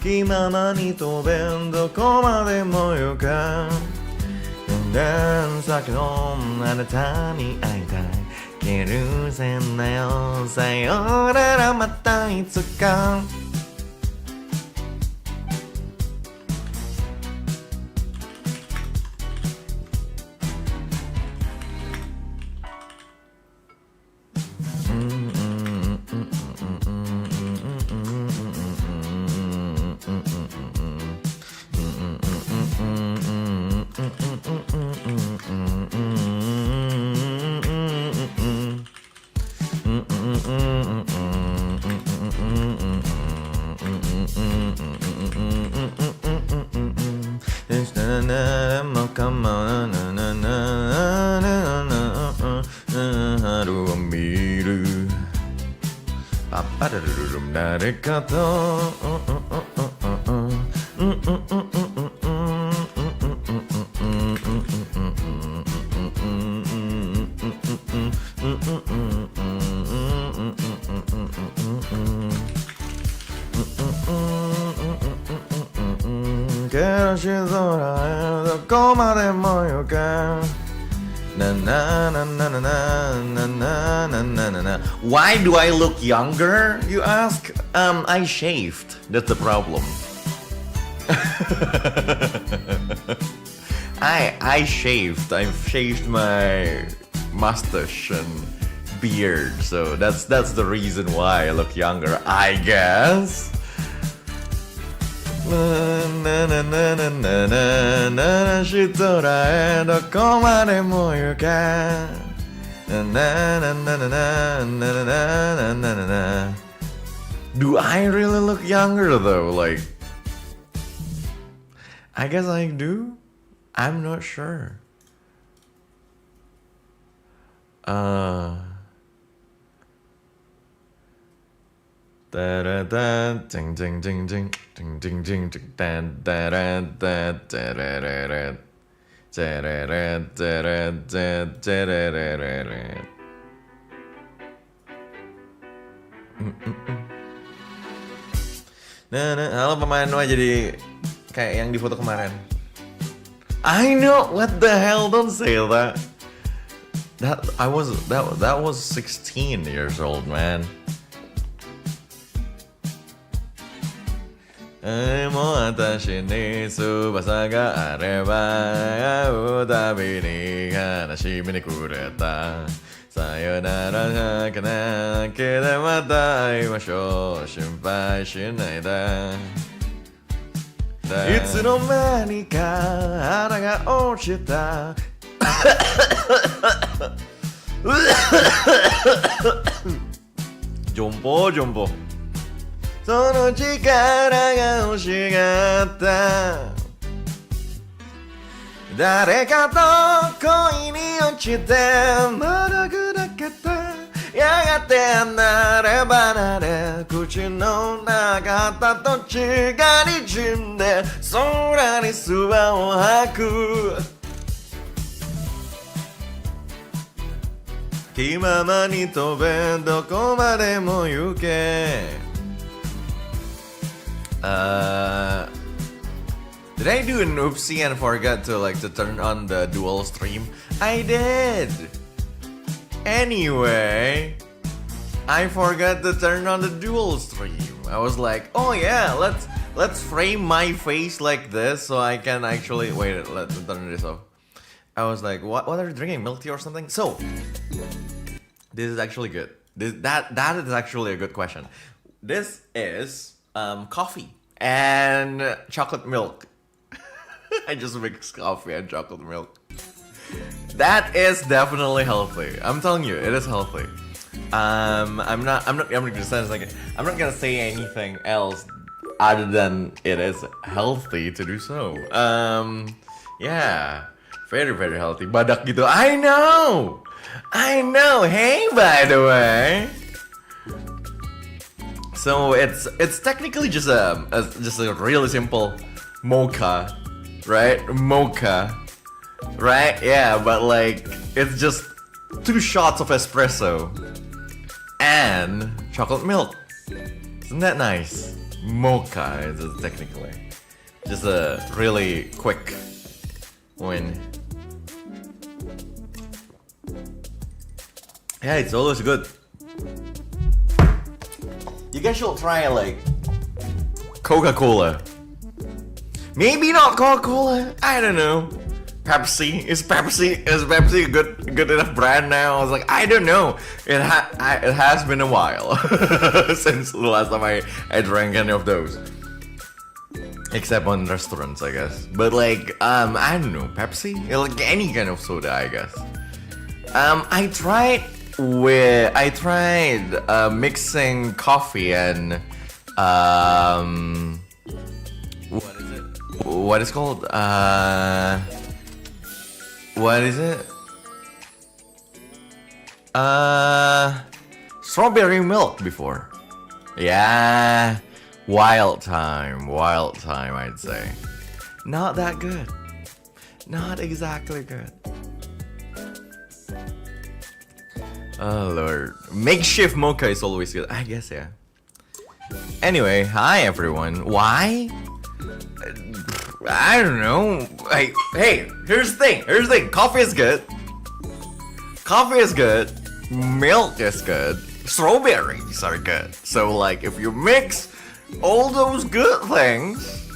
気ままに飛べんどこまでもよか先のあなたに会いたい許せんなよさよならまたいつか春を見るパパルルルル誰かとけどし空へどこまでもよかNa na na na na na na na na na na. Why do I look younger? You ask. I shaved. That's the problem. I shaved. I've shaved my mustache and beard, so that's the reason why I look younger, I guess. Na na na na na na na 空へどこまでも行け Na na na na na na na na na na. Do I really look younger though? Like, I guess I do. I'm not sure. Da da da ding ding ding ding ding ding ding ding da da da da da da da da da da da. Nah, halo pemain Noah jadi kayak yang di foto kemarin. I know, what the hell, don't say that. That was 16 years old, man. もう私に翼があれば会うたびに悲しみにくれたさよならはかなけでまた会いましょう心配しないでいつの間にか花が落ちたジョンボジョンボその力が欲しがった誰かと恋に落ちてまだ砕けたやがて離れ離れ口の中たと血が滲んで空に唾を吐く気ままに飛べどこまでも行けDid I do an oopsie and forget to turn on the dual stream? I did! Anyway, I forgot to turn on the dual stream. I was like, oh yeah, let's frame my face like this so I can actually wait, let's turn this off. I was like, what are you drinking? Milk tea or something? So this is actually good. That is actually a good question. This is coffee and chocolate milk. I just mix coffee and chocolate milk. That is definitely healthy. I'm telling you, it is healthy. I'm not gonna say anything else other than it is healthy to do so. Yeah, very very healthy. Badak gitu. I know. Hey, by the way. So it's technically just a really simple mocha, right? Mocha, right? Yeah, but like it's just 2 shots of espresso and chocolate milk. Isn't that nice? mocha is technically. Just a really quick win. Yeah, it's always good. You guys should try like Coca-Cola. Maybe not Coca-Cola. I don't know. Pepsi. Is Pepsi a good enough brand now? I was like, I don't know. It has been a while since the last time I drank any of those. Except on restaurants, I guess. But like, I don't know, Pepsi? Like any kind of soda, I guess. I tried mixing coffee and what is it? What is called? What is it? Strawberry milk before. Yeah. Wild time, I'd say. Not that good. Not exactly good. Oh lord. Makeshift mocha is always good. I guess, yeah. Anyway, hi everyone. Why? I don't know. Hey, here's the thing. Coffee is good. Milk is good. Strawberries are good. So like, if you mix all those good things,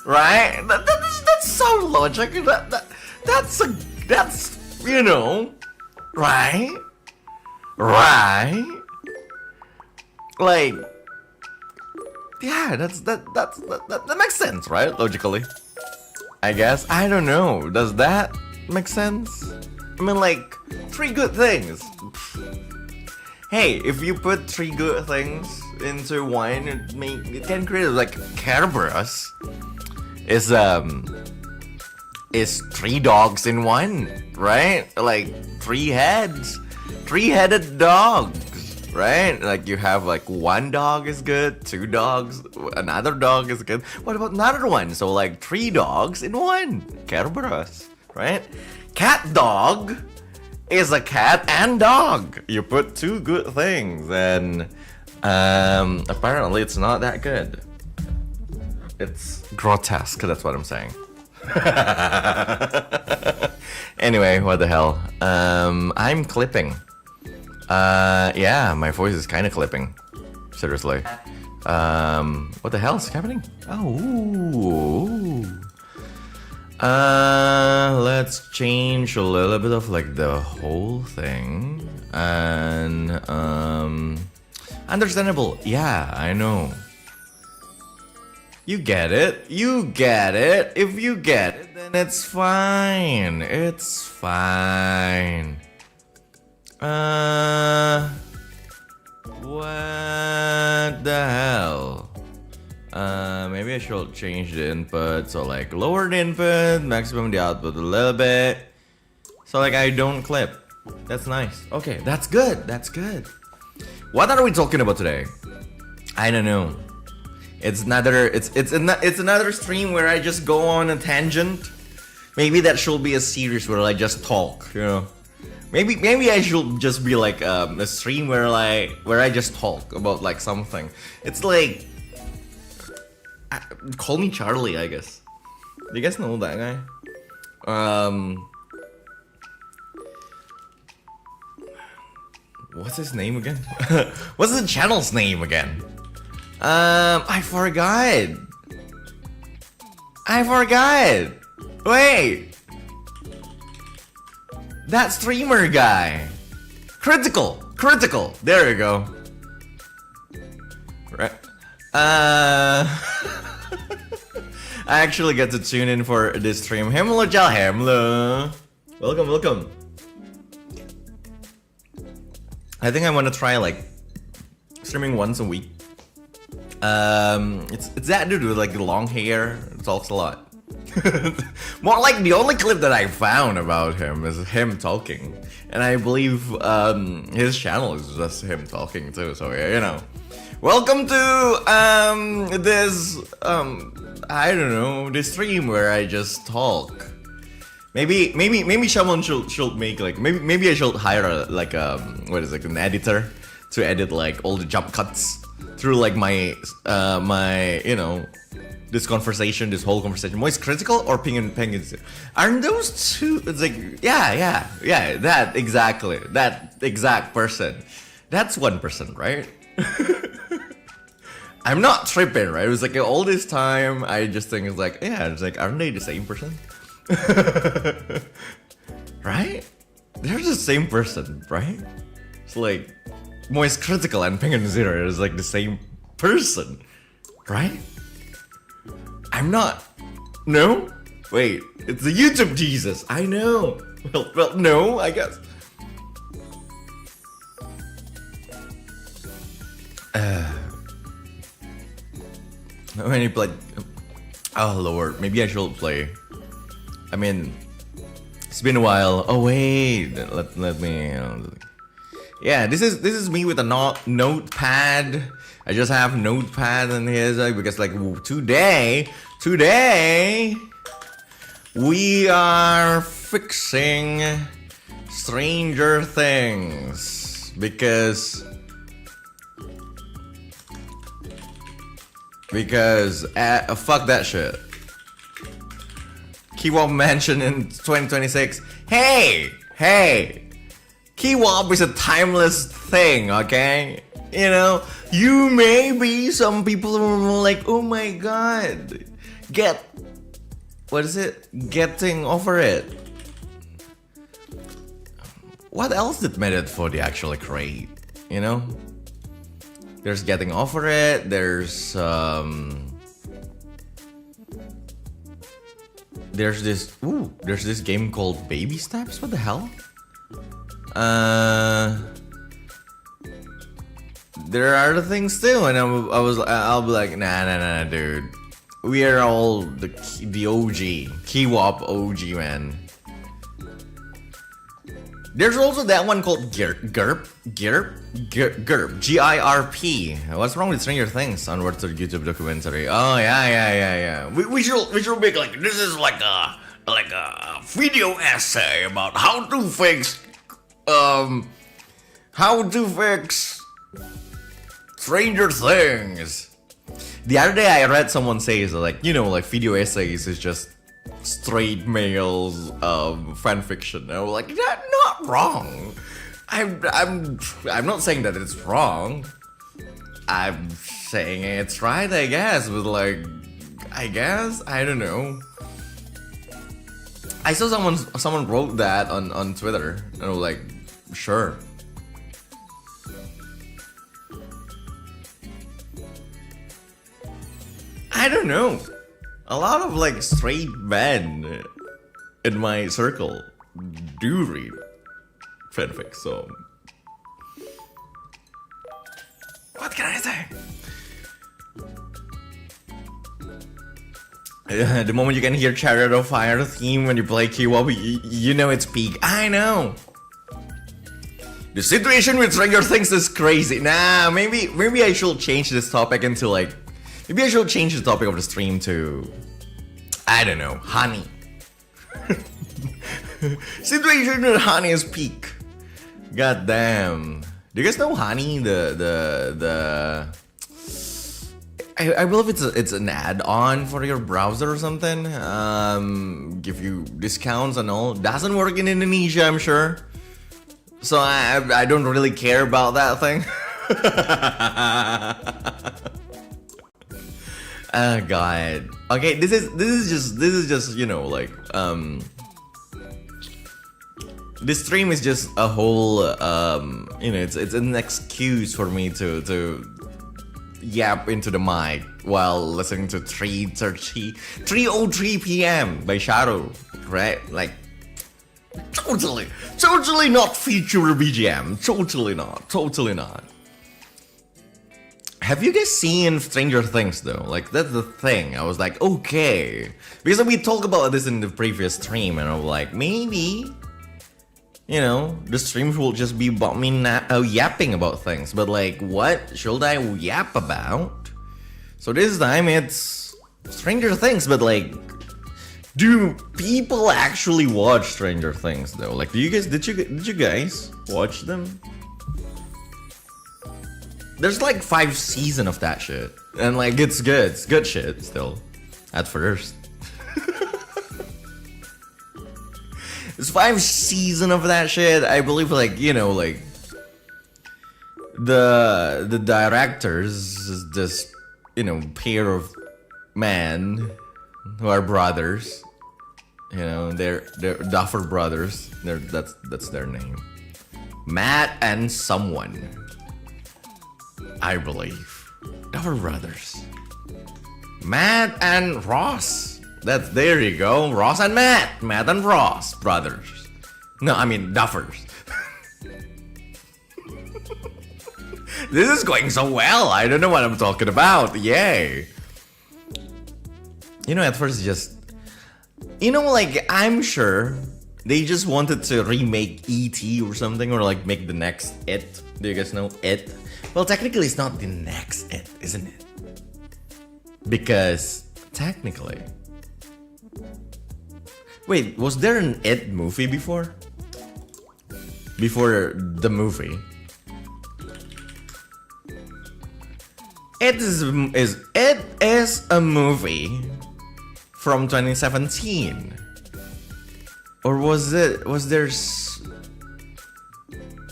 right? That's so logical. That's you know, right? Like, yeah, that makes sense, right? Logically, I guess. I don't know. Does that make sense? I mean, like, 3 good things. Hey, if you put 3 good things into wine, it can create like Kerberos is 3 dogs in one, right? Like 3 heads, 3-headed dogs, right? Like you have like 1 dog is good, 2 dogs, another dog is good. What about another one? So like 3 dogs in one, Kerberos, right? Cat dog is a cat and dog. You put 2 good things, and apparently it's not that good. It's grotesque, that's what I'm saying. Anyway, what the hell? I'm clipping. Yeah, my voice is kind of clipping. Seriously. What the hell is happening? Oh, ooh. Let's change a little bit of like the whole thing, and understandable. Yeah, I know. You get it. If you get it, then it's fine. It's fine. What the hell? Maybe I should change the input. So like lower the input, maximum the output a little bit. So like I don't clip. That's nice. Okay, that's good. What are we talking about today? I don't know. It's another stream where I just go on a tangent. Maybe that should be a series where I just talk, you know. Maybe I should just be like a stream where I just talk about like something. It's like call me Charlie, I guess. Do you guys know that guy? What's his name again? What's the channel's name again? I forgot. Wait. That streamer guy. Critical. There you go. Right. I actually get to tune in for this stream. Hemlo Jal Hemlo. Welcome. I think I want to try like streaming once a week. It's that dude with like the long hair. Talks a lot. More like the only clip that I found about him is him talking, and I believe his channel is just him talking too. So yeah, you know. Welcome to this I don't know, this stream where I just talk. Maybe someone should make like maybe I should hire like an editor to edit like all the jump cuts through like my you know, this whole conversation. Moist Critical or Penguin Zero? Aren't those two? It's like yeah, that exact person. That's one person, right? I'm not tripping, right? It was like all this time I just think it's like, yeah, it's like, aren't they the same person? Right? They're the same person, right? It's like Moist Critical and Penguin Zero is like the same person, right? I'm not. No? Wait, it's the YouTube Jesus. I know. Well, no, I guess. When you play, oh lord, maybe I should play. I mean, it's been a while. Oh wait, let me. Yeah, this is me with a notepad. I just have notepad in here because like today we are fixing Stranger Things because fuck that shit. Kiwop mentioned in 2026. Hey, Kiwop is a timeless thing, okay? You know, you maybe some people are like, oh my god, getting over it. What else did Method 40 actually create? You know? There's getting over it, there's this game called Baby Steps? What the hell? There are other things too, and I'll be like, nah, dude. We are all the OG, Kiwop OG, man. There's also that one called GIRP, G-I-R-P. What's wrong with Stranger Things? Onward to the YouTube documentary. Oh yeah. We should make like this is like a video essay about how to fix Stranger Things. The other day I read someone say like, you know, like video essays is just straight males fan fiction. And I was like, that's not wrong. I'm not saying that it's wrong. I'm saying it's right, I guess, but like, I don't know. I saw someone wrote that on Twitter, and I was like, sure. I don't know. A lot of like straight men in my circle do read fanfic, so what can I say? The moment you can hear Chariot of Fire theme when you play Kiwop, you know it's peak. I know. The situation with Stranger Things is crazy. Nah, maybe I should change this topic into like, maybe I should change the topic of the stream to, I don't know, honey. Situation with honey is peak. God damn. Do you guys know honey? I believe it's an add-on for your browser or something. Give you discounts and all. Doesn't work in Indonesia, I'm sure. So I don't really care about that thing. Oh god. Okay, this is just you know like this stream is just a whole you know it's an excuse for me to yap into the mic while listening to 3:03 p.m. by Shadow, right? Like totally not feature BGM. Totally not. Have you guys seen Stranger Things though? Like that's the thing. I was like, okay, because we talked about this in the previous stream, and I was like, maybe, you know, the streams will just be about me yapping about things. But like, what should I yap about? So this time it's Stranger Things, but like, do people actually watch Stranger Things though? Like, did you guys watch them? There's like 5 seasons of that shit. And like it's good. It's good shit still. At first. There's 5 seasons of that shit. I believe like, you know, like the directors is this, you know, pair of men who are brothers. You know, they're Duffer brothers. That's their name. Matt and someone, I believe. Duffer brothers. Matt and Ross. There you go. Ross and Matt. Matt and Ross brothers. No, I mean Duffers. This is going so well. I don't know what I'm talking about. Yay. You know, at first just, you know, like I'm sure they just wanted to remake E.T. or something, or like make the next It. Do you guys know It? Well, technically it's not the next It, isn't it? Because technically, wait, was there an It movie before? Before the movie? It is a movie from 2017. Or was there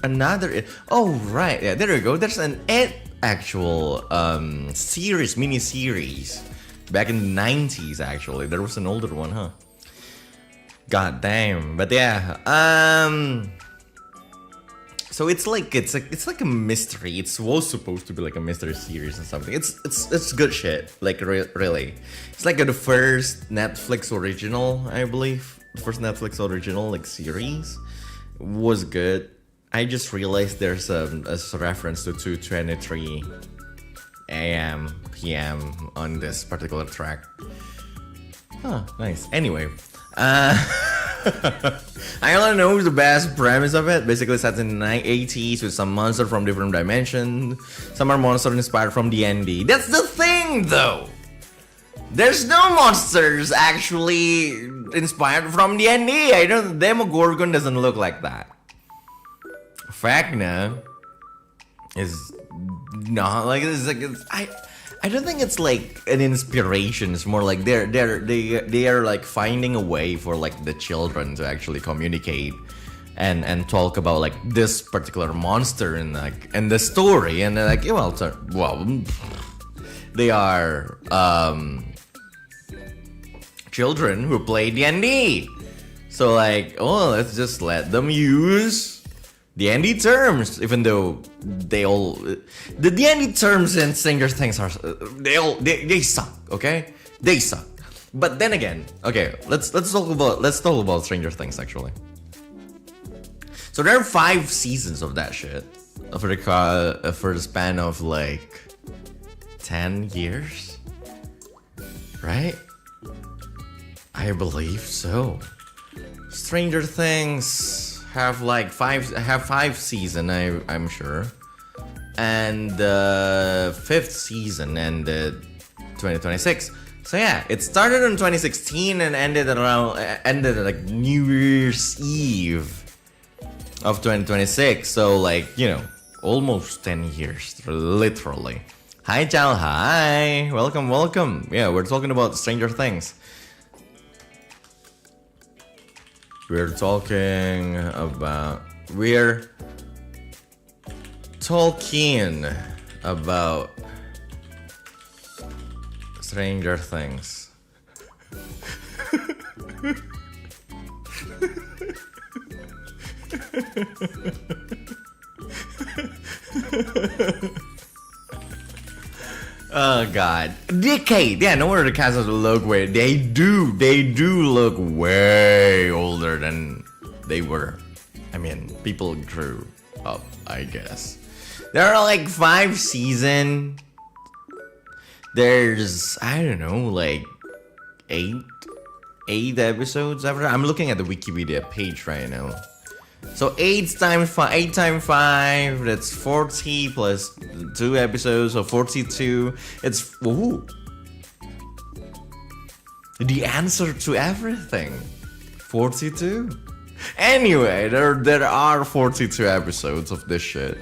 another It? Oh right, yeah, there you go. There's an It actual series, mini-series back in the 90s actually. There was an older one, huh? God damn. But yeah, so it's like a mystery. It was supposed to be like a mystery series and something. It's good shit. Like really, it's like the first Netflix original, I believe. The first Netflix original like series was good. I just realized there's a reference to 2:23 a.m. p.m. on this particular track. Huh, nice. Anyway, I only know the best premise of it. Basically, set in the 80s with some monster from different dimensions. Some are monsters inspired from D&D. That's the thing, though. There's no monsters actually inspired from D&D. I don't. Demogorgon doesn't look like that. Fragna is not like it's like I don't think it's like an inspiration. It's more like they are like finding a way for like the children to actually communicate and talk about like this particular monster and like and the story, and they're like, well, they are children who play D&D. So like, oh, let's just let them use D&D terms, even though the D&D terms in Stranger Things are they suck, okay? They suck. But then again, okay, let's talk about Stranger Things actually. So there are 5 seasons of that shit for the span of like 10 years, right? I believe so. Stranger Things have like 5 seasons, I'm sure, and the 5th season ended 2026. So yeah, it started in 2016 and ended like New Year's Eve of 2026. So like, you know, almost 10 years, literally. Hi Chal, hi, welcome. Yeah, we're talking about Stranger Things. We're talking about Stranger Things. Oh god. Decade. Yeah, no wonder the cast look way. They do look way older than they were. I mean, people grew up, I guess. There are like 5 seasons. There's, I don't know, like 8 episodes ever. I'm looking at the Wikipedia page right now. So 8 times 5, that's 40 plus 2 episodes, so 42. It's ooh, the answer to everything. 42. Anyway, there are 42 episodes of this shit.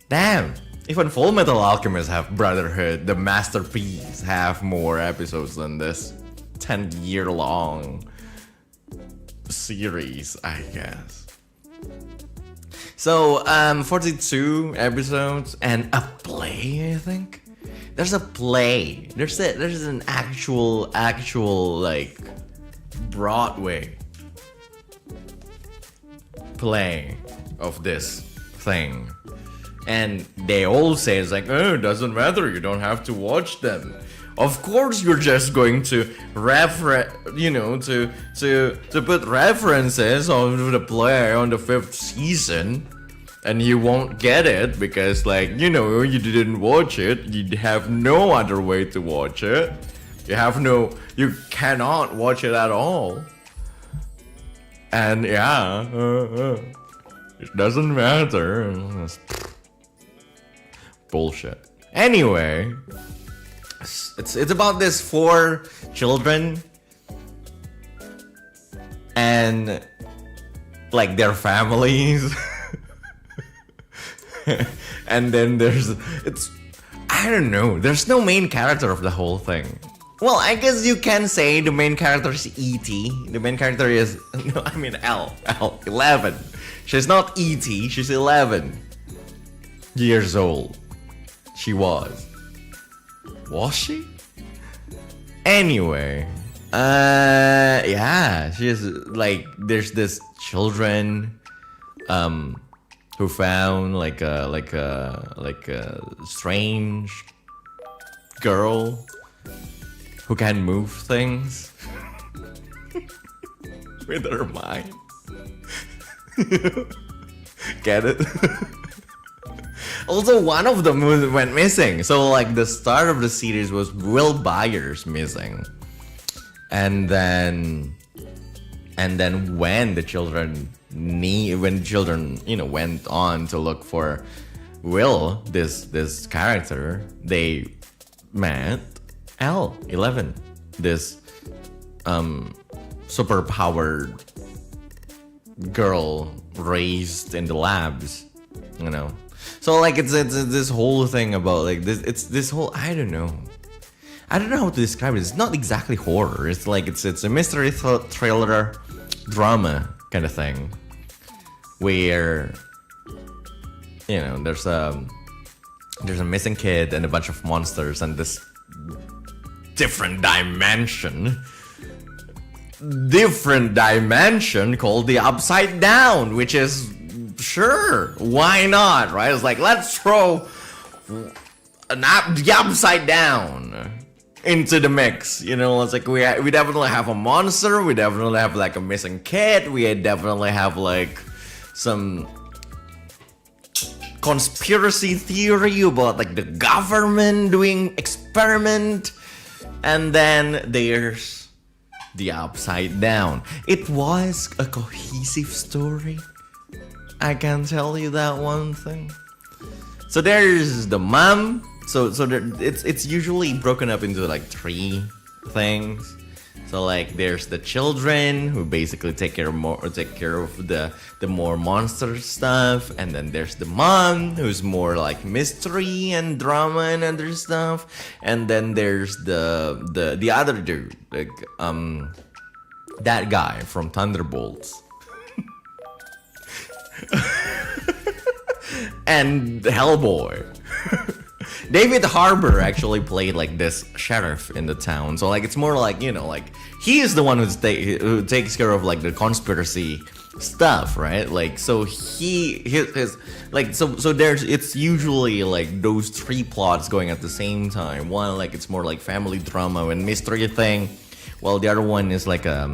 Damn. Even Full Metal Alchemist have Brotherhood, the masterpiece, have more episodes than this 10-year-long series, I guess. So, 42 episodes and a play, I think. There's a play. There's an actual like Broadway play of this thing. And they all say it's like, oh, it doesn't matter, you don't have to watch them. Of course you're just going to to put references on the play on the 5th season, and you won't get it because, like, you didn't watch it. You have no other way to watch it. You cannot watch it at all. And yeah, it doesn't matter. Bullshit. Anyway, it's about this 4 children and like their families. And then I don't know, there's no main character of the whole thing. Well, I guess you can say the main character is E.T. The main character is L 11. She's not E.T., she's 11 years old. She was she? Anyway, yeah, she's like, there's this children who found like a strange girl who can move things with her mind. Get it? Also, one of them went missing. So, like, the start of the series was Will Byers missing, and then when the children went on to look for Will, this character, they met L11, this super powered girl raised in the labs, So, like, it's this whole thing about, like, this whole, I don't know how to describe it. It's not exactly horror. It's like it's a mystery thriller drama kind of thing, where there's a missing kid and a bunch of monsters and this different dimension called the Upside Down, which is, sure, why not, right? It's like, let's throw the Upside Down into the mix. It's like we definitely have a monster, we definitely have like a missing kid, we definitely have like some conspiracy theory about like the government doing experiment, and then there's the Upside Down. It was a cohesive story, I can tell you that one thing. So there's the mom. So it's usually broken up into like 3 things. So, like, there's the children who basically take care of the more monster stuff, and then there's the mom who's more like mystery and drama and other stuff, and then there's the other dude, like that guy from Thunderbolts. And Hellboy. David Harbour actually played like this sheriff in the town, so like it's more like, like he is the one who takes care of like the conspiracy stuff, right? Like, so his like so there's, it's usually like those 3 plots going at the same time. One, like, it's more like family drama and mystery thing, while the other one is like what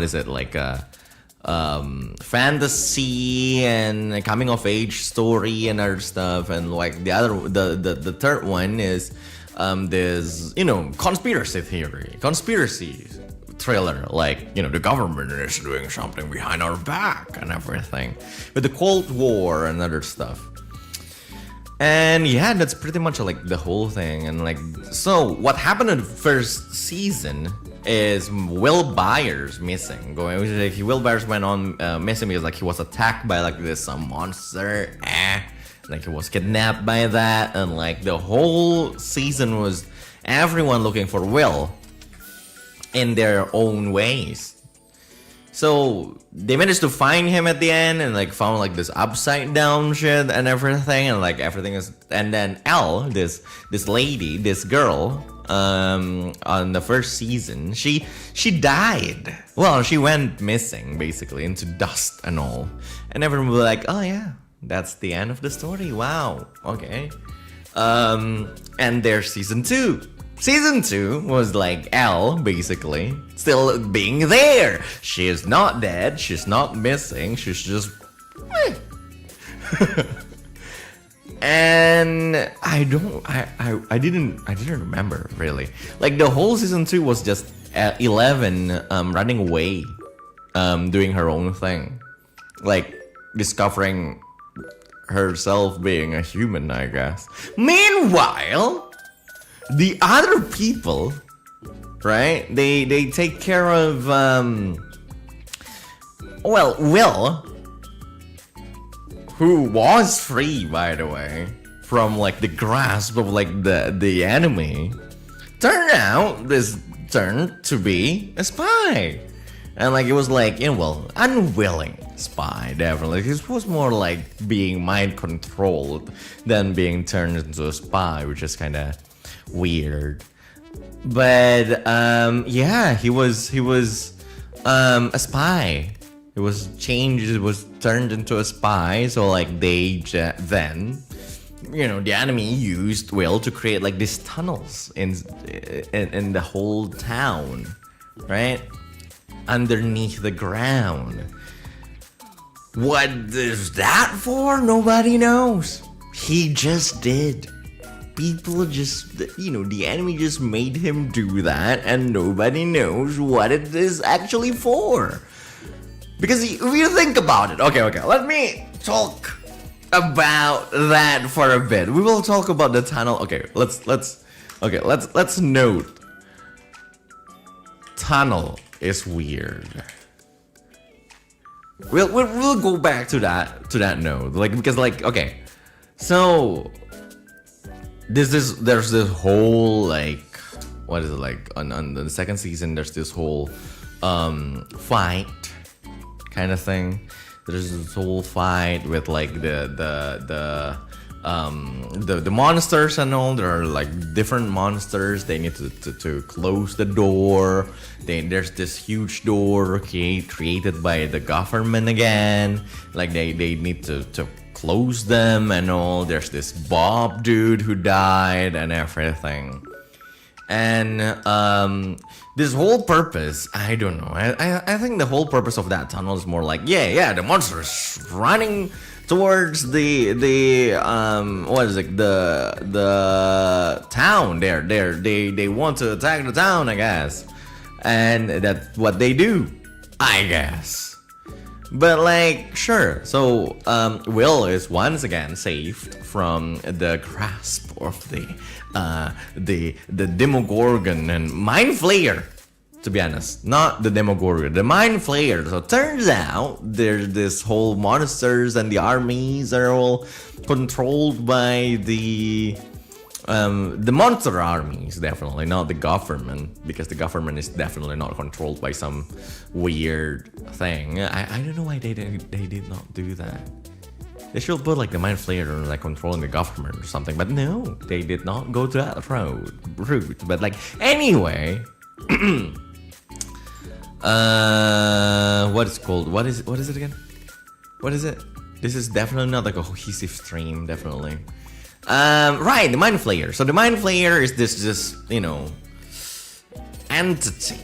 is it, like fantasy and coming of age story and other stuff. And like the third one is this conspiracy thriller, like the government is doing something behind our back and everything, with the Cold War and other stuff. And yeah, that's pretty much like the whole thing. And like, so what happened in the first season is Will Byers missing. Will Byers went on missing because like he was attacked by like this monster. Like he was kidnapped by that, and like the whole season was everyone looking for Will in their own ways. So they managed to find him at the end and like found like this upside down shit and everything, and like everything is, and then Elle, this lady, this girl, on the first season, she died. Well, she went missing basically into dust and all, and everyone was like, oh yeah, that's the end of the story. Wow, okay. And there's season 2. Season 2 was like Elle, basically, still being there. She is not dead, she's not missing, she's just... And I didn't remember, really. Like, the whole season 2 was just 11 running away, doing her own thing. Like, discovering herself being a human, I guess. Meanwhile... the other people, right? They take care of Will, who was free, by the way, from like the grasp of like the enemy. Turned out this turned to be a spy, and like it was like, you know, well, unwilling spy, definitely. It was more like being mind controlled than being turned into a spy, which is kind of weird. But yeah, he was a spy. It was changed, it was turned into a spy. So like they then, you know, the enemy used Will to create like these tunnels in the whole town, right? Underneath the ground. What is that for? Nobody knows. He just did. People just, you know, the enemy just made him do that, and nobody knows what it is actually for. Because if you think about it, okay, let me talk about that for a bit. We will talk about the tunnel. Okay, let's note. Tunnel is weird. We'll go back to that note, like, because like, okay, so. There's this whole like, what is it, like on the second season, there's this whole fight kind of thing. There's this whole fight with like the monsters and all. There are like different monsters. They need to close the door. There's this huge door created by the government again. Like they need to close them and all. There's this Bob dude who died and everything. And this whole purpose, I don't know. I think the whole purpose of that tunnel is more like, yeah, the monsters running towards the what is it, the town there. They want to attack the town, I guess. And that's what they do, I guess. But like, sure. So Will is once again saved from the grasp of the Demogorgon and Mind Flayer. To be honest, not the Demogorgon, the Mind Flayer. So turns out there's this whole monsters and the armies are all controlled by the monster armies, definitely not the government, because the government is definitely not controlled by some weird thing. I don't know why they did not do that. They should put like the Mind Flayer like controlling the government or something, but no, they did not go to that route. But like, anyway, what is called? What is it again? What is it? This is definitely not like a cohesive stream, definitely. Right, the Mind Flayer. So the Mind Flayer is this you know, entity,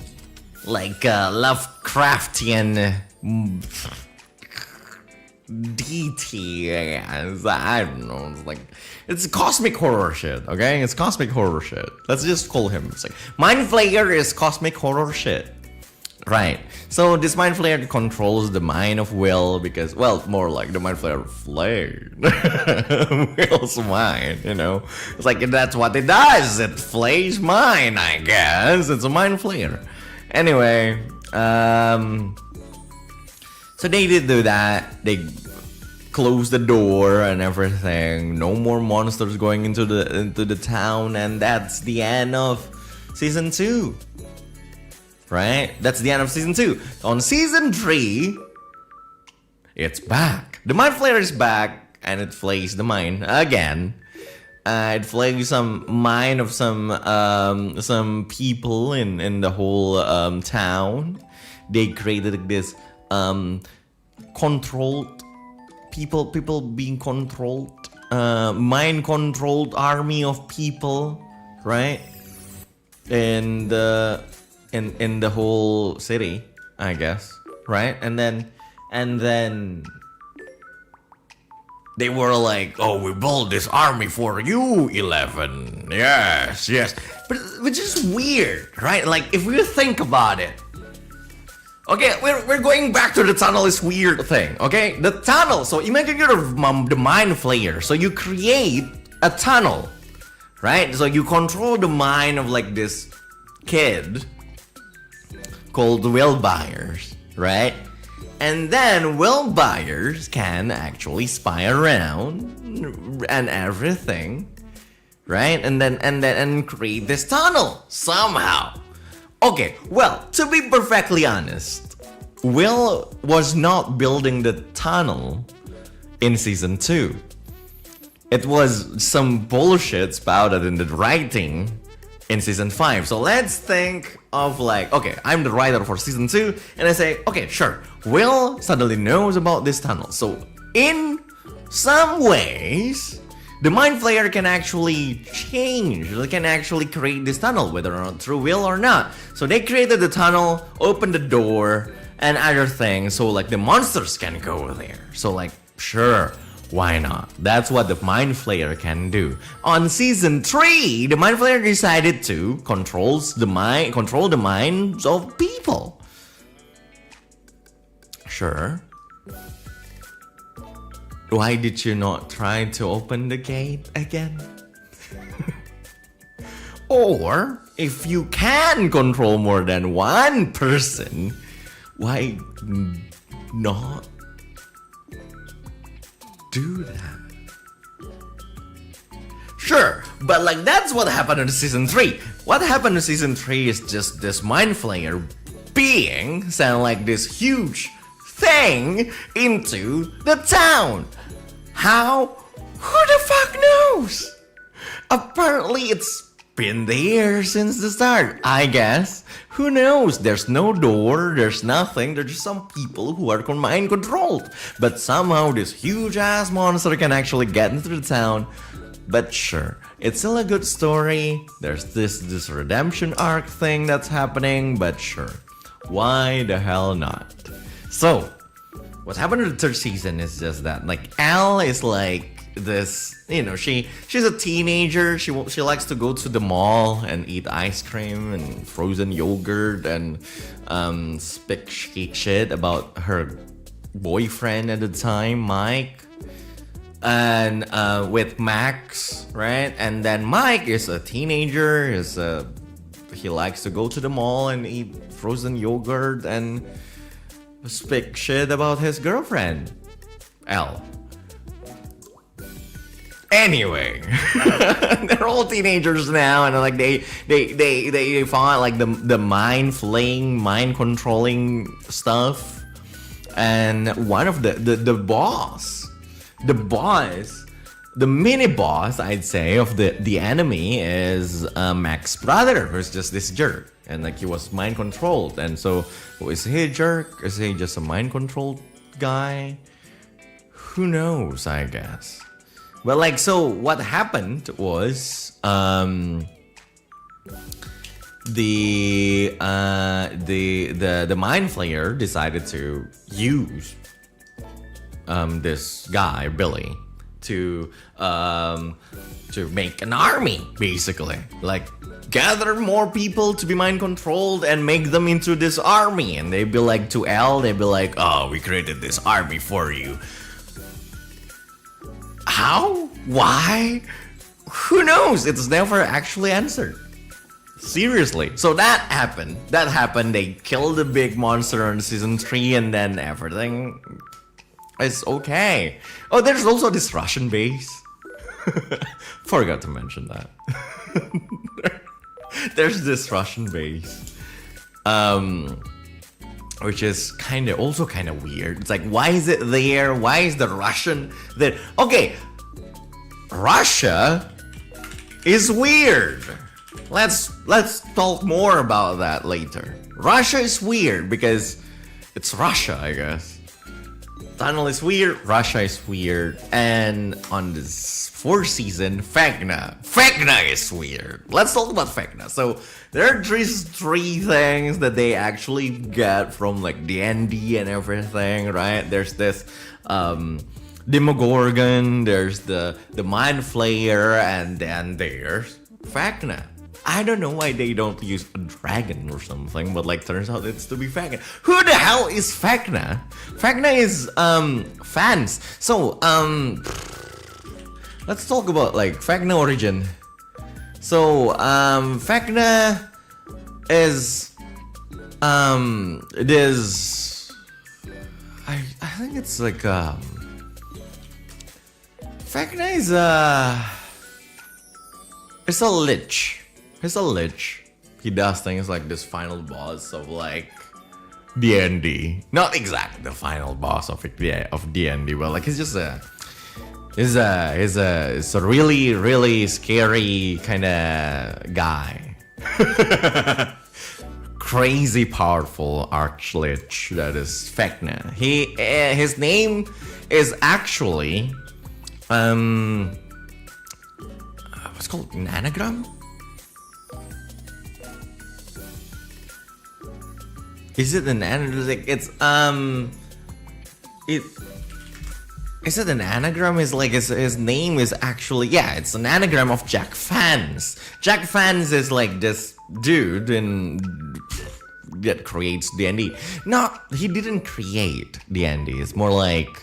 like Lovecraftian deity, I guess. I don't know. It's cosmic horror shit. Okay, it's cosmic horror shit. Let's just call him. It's like Mind Flayer is cosmic horror shit. Right. So this Mind Flayer controls the mind of Will because, well, more like the Mind Flayer flayed Will's mind, you know? It's like that's what it does. It flays mind, I guess. It's a Mind Flayer. Anyway, so they did do that. close the door and everything. No more monsters going into the town, and that's the end of season 2. Right? That's the end of season 2. On season 3, it's back. The Mind Flayer is back, and it flays the mine again. It flays some mine of some people in the whole town. They created this controlled people being controlled, mind controlled army of people, right? In the whole city, I guess, right? And then they were like, oh, we built this army for you, 11. Yes. But which is weird, right? Like, if we think about it. Okay, we're going back to the tunnel is weird thing, okay? The tunnel, so imagine you're the Mind Flayer. So you create a tunnel, right? So you control the mind of like this kid called Will Byers, right? And then Will Byers can actually spy around and everything, right? And create this tunnel somehow. Okay, well, to be perfectly honest, Will was not building the tunnel in season 2. It was some bullshit spouted in the writing in season 5. So let's think of like, okay, I'm the writer for season 2, and I say, okay, sure, Will suddenly knows about this tunnel. So in some ways, the Mind Flayer can actually change, they can actually create this tunnel, whether or not through Will or not. So they created the tunnel, opened the door, and other things, so like the monsters can go there. So like, sure, why not? That's what the Mind Flayer can do. On season 3, the Mind Flayer decided to control the minds of people. Sure. Why did you not try to open the gate again? Or, if you can control more than one person, why not do that? Sure, but like that's what happened in season 3. What happened in season 3 is just this Mind Flayer being sound like this huge thing into the town. How? Who the fuck knows? Apparently it's been there since the start, I guess. Who knows? There's no door, there's nothing, there's just some people who are mind controlled. But somehow this huge ass monster can actually get into the town. But sure, it's still a good story. There's this redemption arc thing that's happening, but sure, why the hell not? So, what happened in the 3rd season is just that, like, Elle is like this, you know, she's a teenager. She likes to go to the mall and eat ice cream and frozen yogurt and speak shit about her boyfriend at the time, Mike, and with Max, right? And then Mike is a teenager. He likes to go to the mall and eat frozen yogurt and speak shit about his girlfriend, Elle. Anyway, they're all teenagers now, and like they find like the mind flaying, mind controlling stuff. And one of the boss, the mini boss, I'd say, of the enemy is Max's brother, who's just this jerk. And like he was mind controlled, and so is he a jerk? Is he just a mind controlled guy? Who knows? I guess. But like, so what happened was the Mind Flayer decided to use this guy Billy to make an army, basically, like gather more people to be mind controlled and make them into this army. And they'd be like to Elle, they'd be like, oh, we created this army for you. How? Why? Who knows? It's never actually answered. Seriously. So that happened. They killed the big monster in season 3, and then everything It's okay. Oh, there's also this Russian base. Forgot to mention that. There's this Russian base. Which is kind of weird. It's like, why is it there? Why is the Russian there? Okay, Russia is weird. Let's talk more about that later. Russia is weird because it's Russia, I guess. Tunnel is weird, Russia is weird, and on this fourth season, Vecna is weird. Let's talk about Vecna. So there are three things that they actually get from like D&D and everything, right? There's this Demogorgon, there's the Mind Flayer, and then there's Vecna. I don't know why they don't use a dragon or something, but like turns out it's to be Vecna. Who the hell is Vecna? Vecna is fans. So let's talk about like Vecna origin. So Vecna is this I think it's like Vecna is it's a lich. He's a lich. He does things like this final boss of like D&D. Not exactly the final boss of D&D, but like he's just he's a really scary kind of guy. Crazy powerful archlich that is Vecna. His name is actually what's called an anagram? Is it an anagram? It's is it an anagram? Is like his name is actually, yeah, it's an anagram of Jack Fans. Jack Fans is like this dude that creates D&D. No, he didn't create D&D. It's more like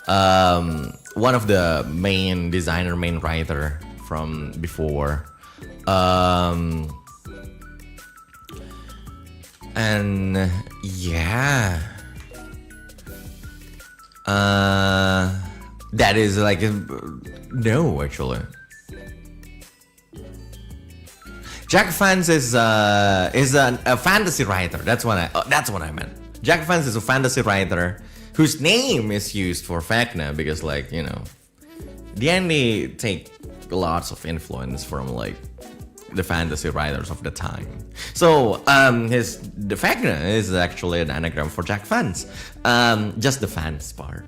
one of the main writer from before. And yeah, that is like no, actually. Jack Fans is a fantasy writer. That's what I meant. Jack Fans is a fantasy writer whose name is used for Vecna because, like, you know, D&D take lots of influence from like the fantasy writers of the time. So the Vecna is actually an anagram for Jack Fans. Just the fans part.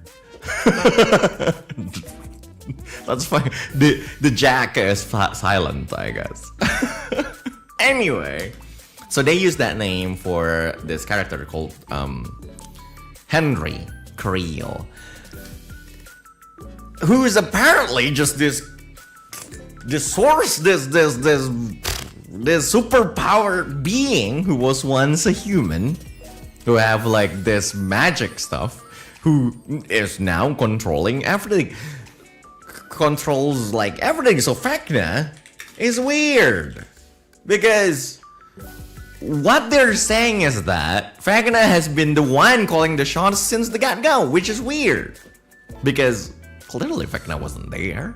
That's fine. The Jack is silent, I guess. Anyway, so they use that name for this character called Henry Creel, who is apparently just this superpowered being who was once a human, who have like this magic stuff, who is now controlling everything. Controls like everything. So Vecna is weird because what they're saying is that Vecna has been the one calling the shots since the get-go, which is weird because clearly Vecna wasn't there.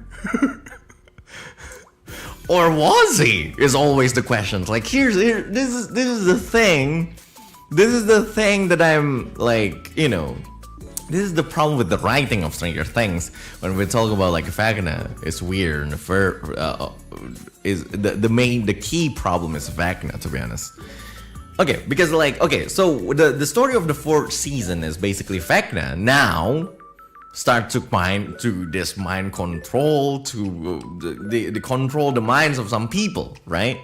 Or was he? Is always the question. Like this is the thing. This is the thing that I'm like, you know, this is the problem with the writing of Stranger Things. When we talk about like Vecna, it's weird. Is the key problem is Vecna, to be honest. Okay, because like, okay, so the story of the fourth season is basically Vecna now start to this mind control to the control the minds of some people, right?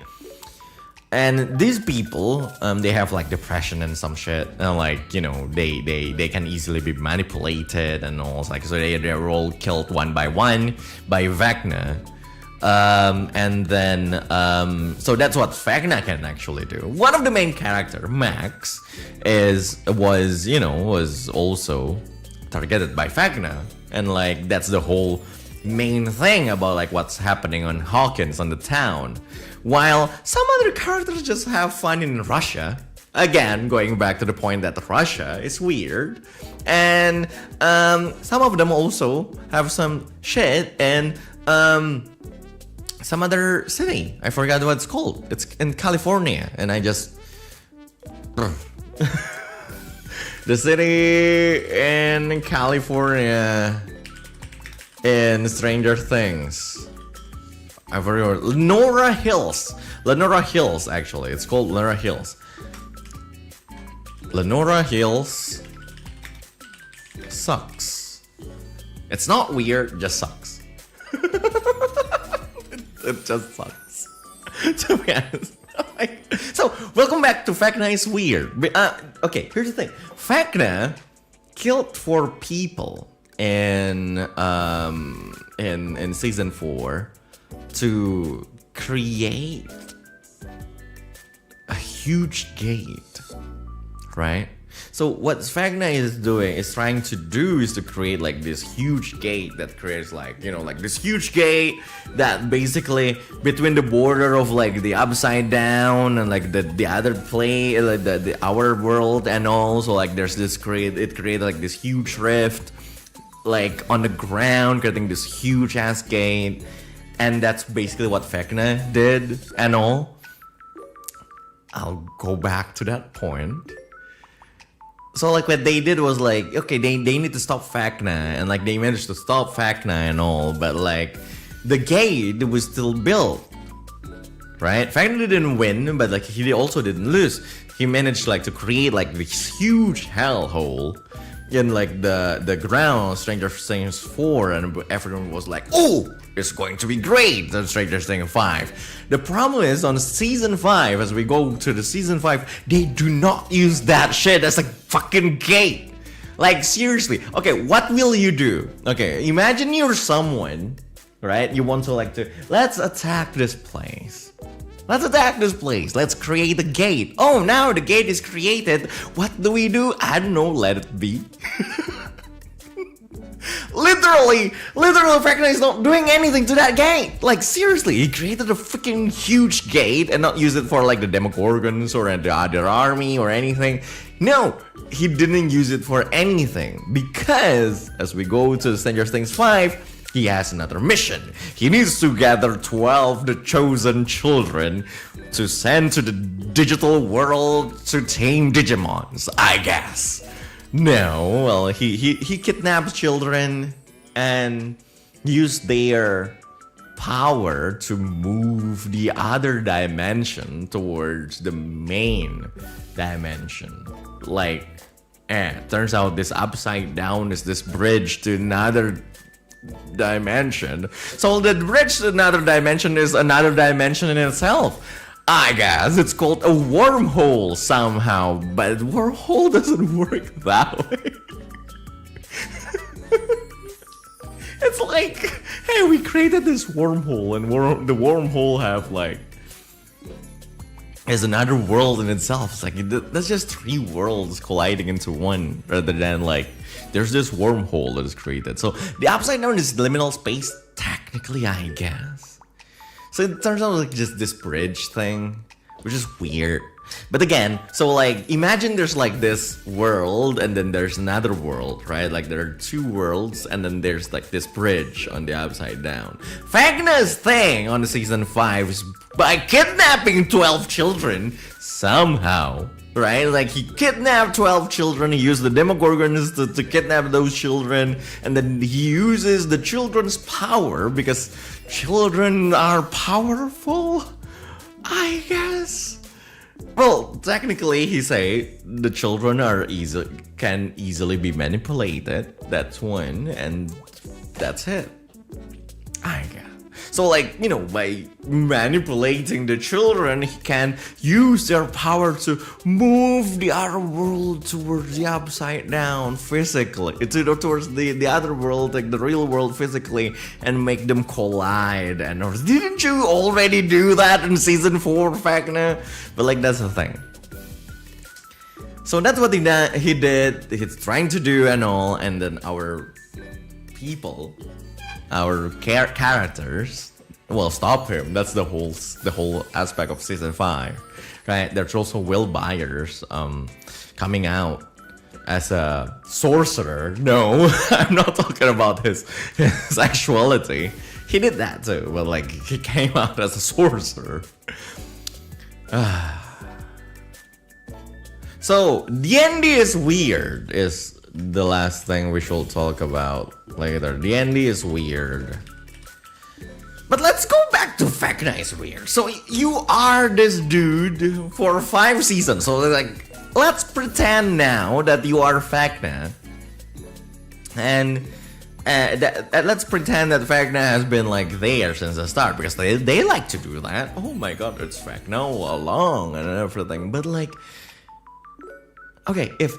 And these people, they have like depression and some shit, and like, you know, they can easily be manipulated and all, like, so they're all killed one by one by Vecna. And then so that's what Vecna can actually do. One of the main character, Max, was also targeted by Vecna, and like that's the whole main thing about like what's happening on Hawkins on the town. While some other characters just have fun in Russia, Again, going back to the point that Russia is weird, and some of them also have some shit, and some other city. I forgot what it's called. It's in California, and I just the city in California in Stranger Things. I forgot. Lenora Hills. Lenora Hills, actually. It's called Lenora Hills. Lenora Hills sucks. It's not weird, just sucks. It just sucks. To be honest. So, welcome back to Vecna is weird. Okay, here's the thing. Vecna killed 4 people in season 4 to create a huge gate, right? So what Vecna is doing is trying to do is to create like this huge gate that creates like, you know, like this huge gate that basically between the border of like the upside down and like the other play, like the our world, and also like there's this it created like this huge rift like on the ground, creating this huge ass gate, and that's basically what Vecna did and all. I'll go back to that point. So like what they did was like, okay, they need to stop Vecna, and like they managed to stop Vecna and all, but like the gate was still built, right? Vecna didn't win, but like he also didn't lose. He managed like to create like this huge hellhole in like the ground, Stranger Things 4, and everyone was like, oh, it's going to be great, the Stranger Things 5. The problem is on season 5, as we go to the season 5, they do not use that shit as a fucking gate. Like seriously, okay, what will you do? Okay, imagine you're someone, right? You want to like let's attack this place. Let's attack this place. Let's create a gate. Oh, now the gate is created. What do? I don't know, let it be. Literally, Vecna is not doing anything to that gate. Like, seriously, he created a freaking huge gate and not use it for like the Demogorgons or the other army or anything. No, he didn't use it for anything because as we go to Stranger Things 5, he has another mission. He needs to gather 12 the chosen children to send to the digital world to tame Digimons, I guess. No, well, he kidnaps children and used their power to move the other dimension towards the main dimension. Like, turns out this upside down is this bridge to another dimension. So the bridge to another dimension is another dimension in itself. I guess it's called a wormhole somehow, but wormhole doesn't work that way. It's like, hey, we created this wormhole, and the wormhole have like is another world in itself. It's like that's just 3 worlds colliding into one, rather than like there's this wormhole that is created. So the upside down is liminal space, technically, I guess. So it turns out like just this bridge thing, which is weird. But again, so like imagine there's like this world and then there's another world, right? Like there are 2 worlds and then there's like this bridge on the upside down. Vecna's thing on the season 5 is by kidnapping 12 children somehow, right? Like he kidnapped 12 children, he used the Demogorgons to kidnap those children, and then he uses the children's power because children are powerful, I guess. Well, technically, he say the children are can easily be manipulated. That's one, and that's it, I guess. So like, you know, by manipulating the children, he can use their power to move the other world towards the upside down physically, towards the other world, like the real world physically, and make them collide. And didn't you already do that in season 4, Vecna? But like, that's the thing. So that's what he did, he's trying to do and all, and then our people, our characters, well, stop him. That's the whole aspect of season 5. right? There's also Will Byers coming out as a sorcerer. No, I'm not talking about his sexuality. He did that too, but like he came out as a sorcerer. So D&D is weird is the last thing we should talk about later. D&D is weird. But let's go back to Vecna is weird. So you are this dude for 5 seasons. So like, let's pretend now that you are Vecna. And let's pretend that Vecna has been like there since the start, because they like to do that. Oh my god, it's Vecna all along and everything. But like, okay, if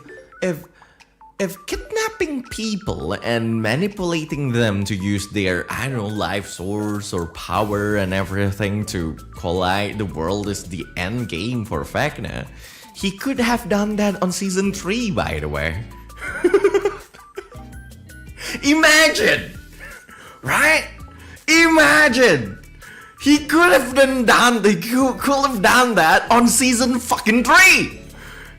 kidnapping people and manipulating them to use their, I don't know, life source or power and everything to collide the world is the end game for Vecna, he could have done that on season 3, by the way. Imagine! Right? Imagine! He could have done that on season fucking 3!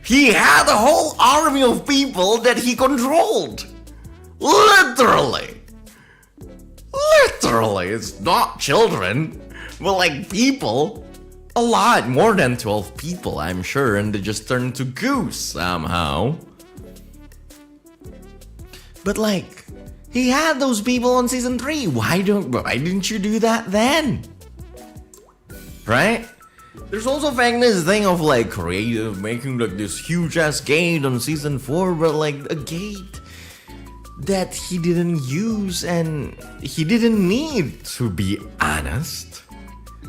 He had a whole army of people that he controlled. Literally. Literally. It's not children, but like people. A lot more than 12 people, I'm sure, and they just turned to goose somehow. But like, he had those people on season 3. Why didn't you do that then? Right? There's also Vecna's thing of like creative, making like this huge ass gate on season 4, but like a gate that he didn't use and he didn't need, to be honest.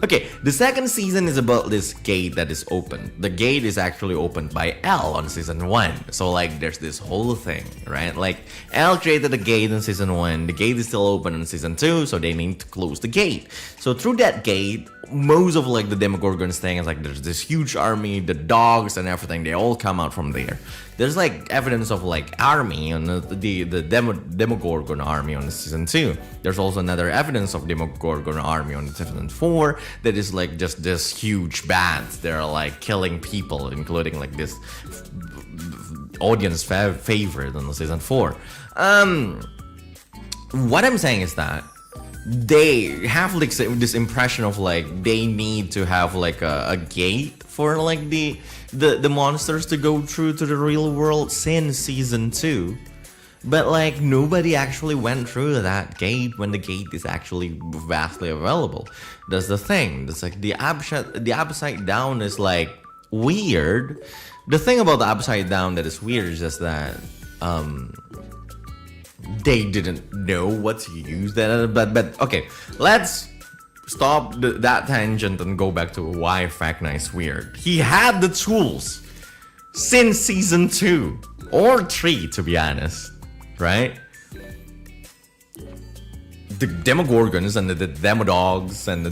Okay, the second season is about this gate that is open. The gate is actually opened by L on season 1. So like there's this whole thing, right? Like L created a gate in season 1. The gate is still open in season 2, so they need to close the gate. So through that gate, most of like the Demogorgons thing is like there's this huge army, the dogs and everything, they all come out from there. There's like evidence of like army on the Demogorgon army on season 2. There's also another evidence of Demogorgon army on season 4 that is like just this huge bats. They're like killing people, including like this audience favorite on season 4. What I'm saying is that they have like this impression of like they need to have like a gate for like the monsters to go through to the real world since season 2, but like nobody actually went through that gate when the gate is actually vastly available. That's the thing. That's like the upside down is like weird. The thing about the upside down that is weird is just that they didn't know what to use that, but okay, let's stop that tangent and go back to why Vecna is weird. He had the tools since season 2 or 3, to be honest, right? The Demogorgons and the Demodogs and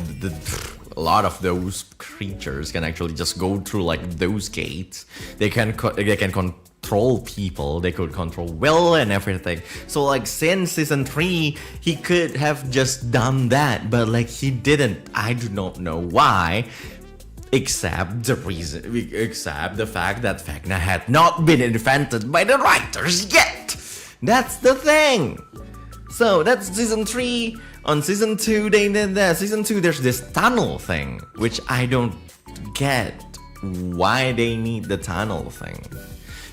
a lot of those creatures can actually just go through like those gates. They can control people, they could control Will and everything. So like since season 3 he could have just done that, but like he didn't. I do not know why, except the fact that Vecna had not been invented by the writers yet. That's the thing. So that's season 3. On season 2 they did that. Season 2 there's this tunnel thing, which I don't get why they need the tunnel thing.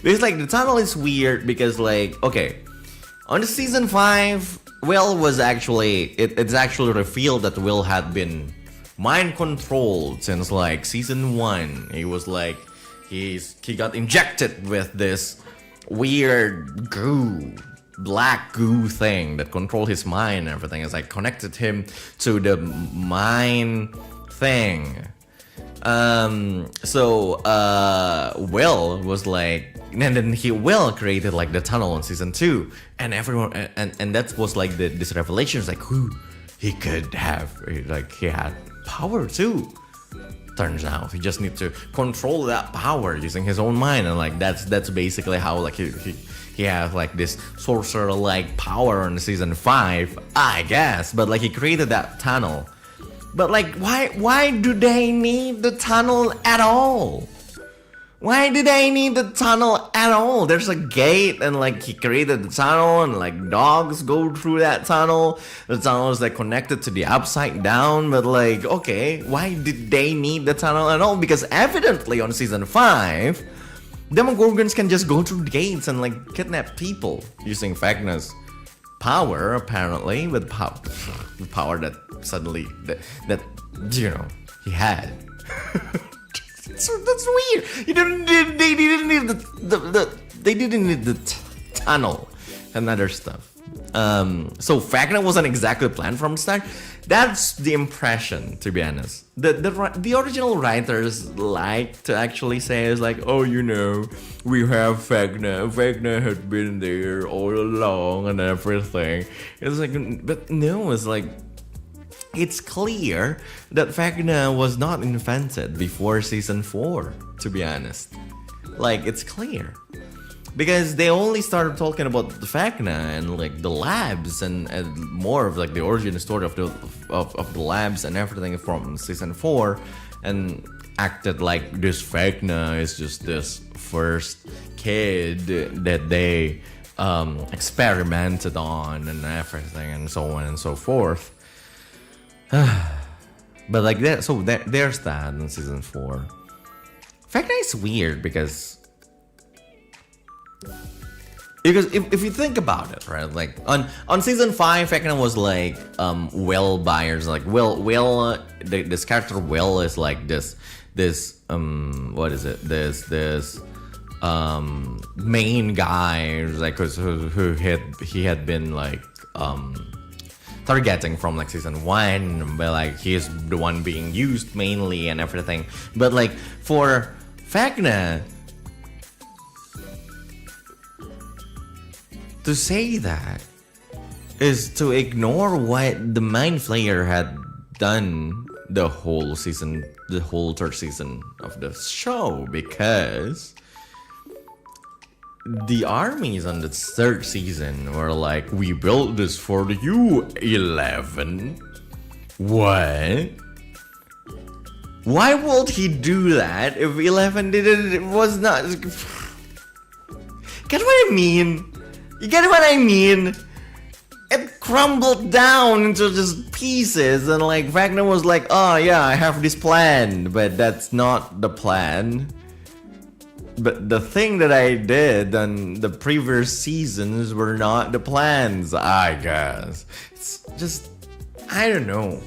Because like the tunnel is weird because like, okay, on the season 5, Will was actually, it's actually revealed that Will had been mind controlled since like season 1. He was like, he got injected with this weird black goo thing that controlled his mind and everything. It's like connected him to the mind thing. Will was like, and then Will created like the tunnel in season 2, and everyone, and that was like this revelation. It's like, he could have, like he had power too. Turns out he just needs to control that power using his own mind, and like that's basically how like he has like this sorcerer like power in season 5, I guess. But like he created that tunnel But like, why do they need the tunnel at all? Why do they need the tunnel at all? There's a gate and like he created the tunnel and like dogs go through that tunnel. The tunnel is like connected to the upside down, but like, okay, why did they need the tunnel at all? Because evidently on season 5, Demogorgons can just go through gates and like kidnap people using Vecna's power, apparently, with power that suddenly that you know he had. So that's weird. They didn't need they didn't need the tunnel and other stuff. So Vecna wasn't exactly planned from the start. That's the impression, to be honest. The original writers like to actually say is like, oh, you know, we have Vecna. Vecna had been there all along and everything. It's like, but no, it's like, it's clear that Vecna was not invented before season 4, to be honest. Like, it's clear. Because they only started talking about the Vecna and like the labs and more of like the origin story of the labs and everything from season 4, and acted like this Vecna is just this first kid that they experimented on and everything and so on and so forth. But like that, so there's that in season 4. Vecna is weird because if you think about it, right, like on season 5, Vecna was like Will Byers, like Will this character Will is like this what is it, this main guy, like who had been like targeting from like season 1, but like he's the one being used mainly and everything. But like for Vecna to say that is to ignore what the Mind Flayer had done the whole season, the whole 3rd season of the show, because the armies on the 3rd season were like, we built this for you, 11. What? Why would he do that if 11 didn't? It was not. Get what I mean? You get what I mean? It crumbled down into just pieces, and like Vecna was like, oh yeah, I have this plan, but that's not the plan. But the thing that I did on the previous seasons were not the plans, I guess. It's just, I don't know.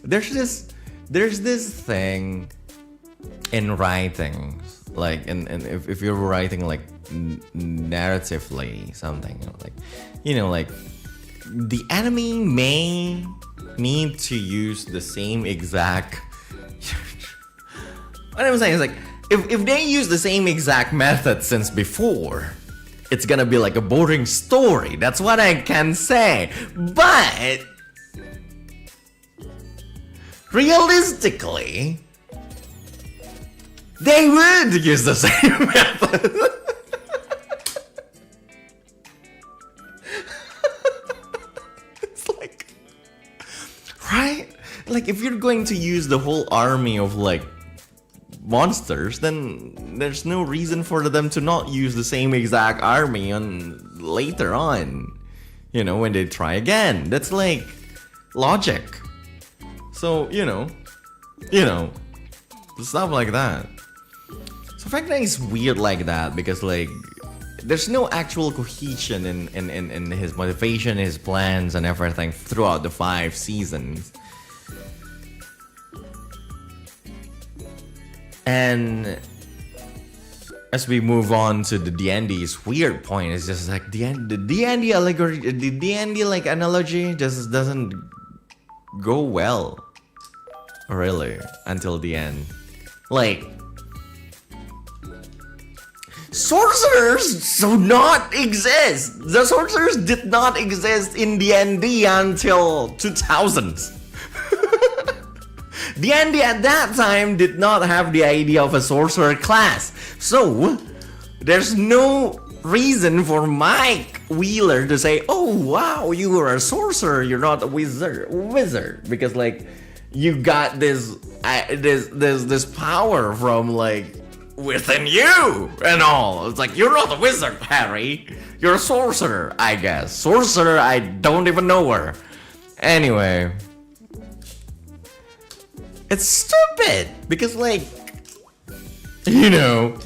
There's this thing in writing, like, and if you're writing like narratively something, like, you know, like the enemy may need to use the same exact. What I'm saying is like, if they use the same exact method since before, it's gonna be like a boring story. That's what I can say. But realistically, they would use the same method. It's like, right? Like if you're going to use the whole army of like monsters, then there's no reason for them to not use the same exact army on later on, you know, when they try again. That's like logic. So you know stuff like that. So Vecna is weird like that because like there's no actual cohesion in his motivation, his plans and everything throughout the 5 seasons. And as we move on to the D&D's weird point, it's just like the D&D allegory, the D&D like analogy just doesn't go well, really, until the end. Like, sorcerers do not exist. The sorcerers did not exist in D&D until 2000s. D&D at that time did not have the idea of a sorcerer class. So, there's no reason for Mike Wheeler to say, oh wow, you are a sorcerer, you're not a wizard. Because like, you got this power from like within you and all. It's like, you're not a wizard, Harry. You're a sorcerer, I guess. Sorcerer, I don't even know her. Anyway, it's stupid because like, you know.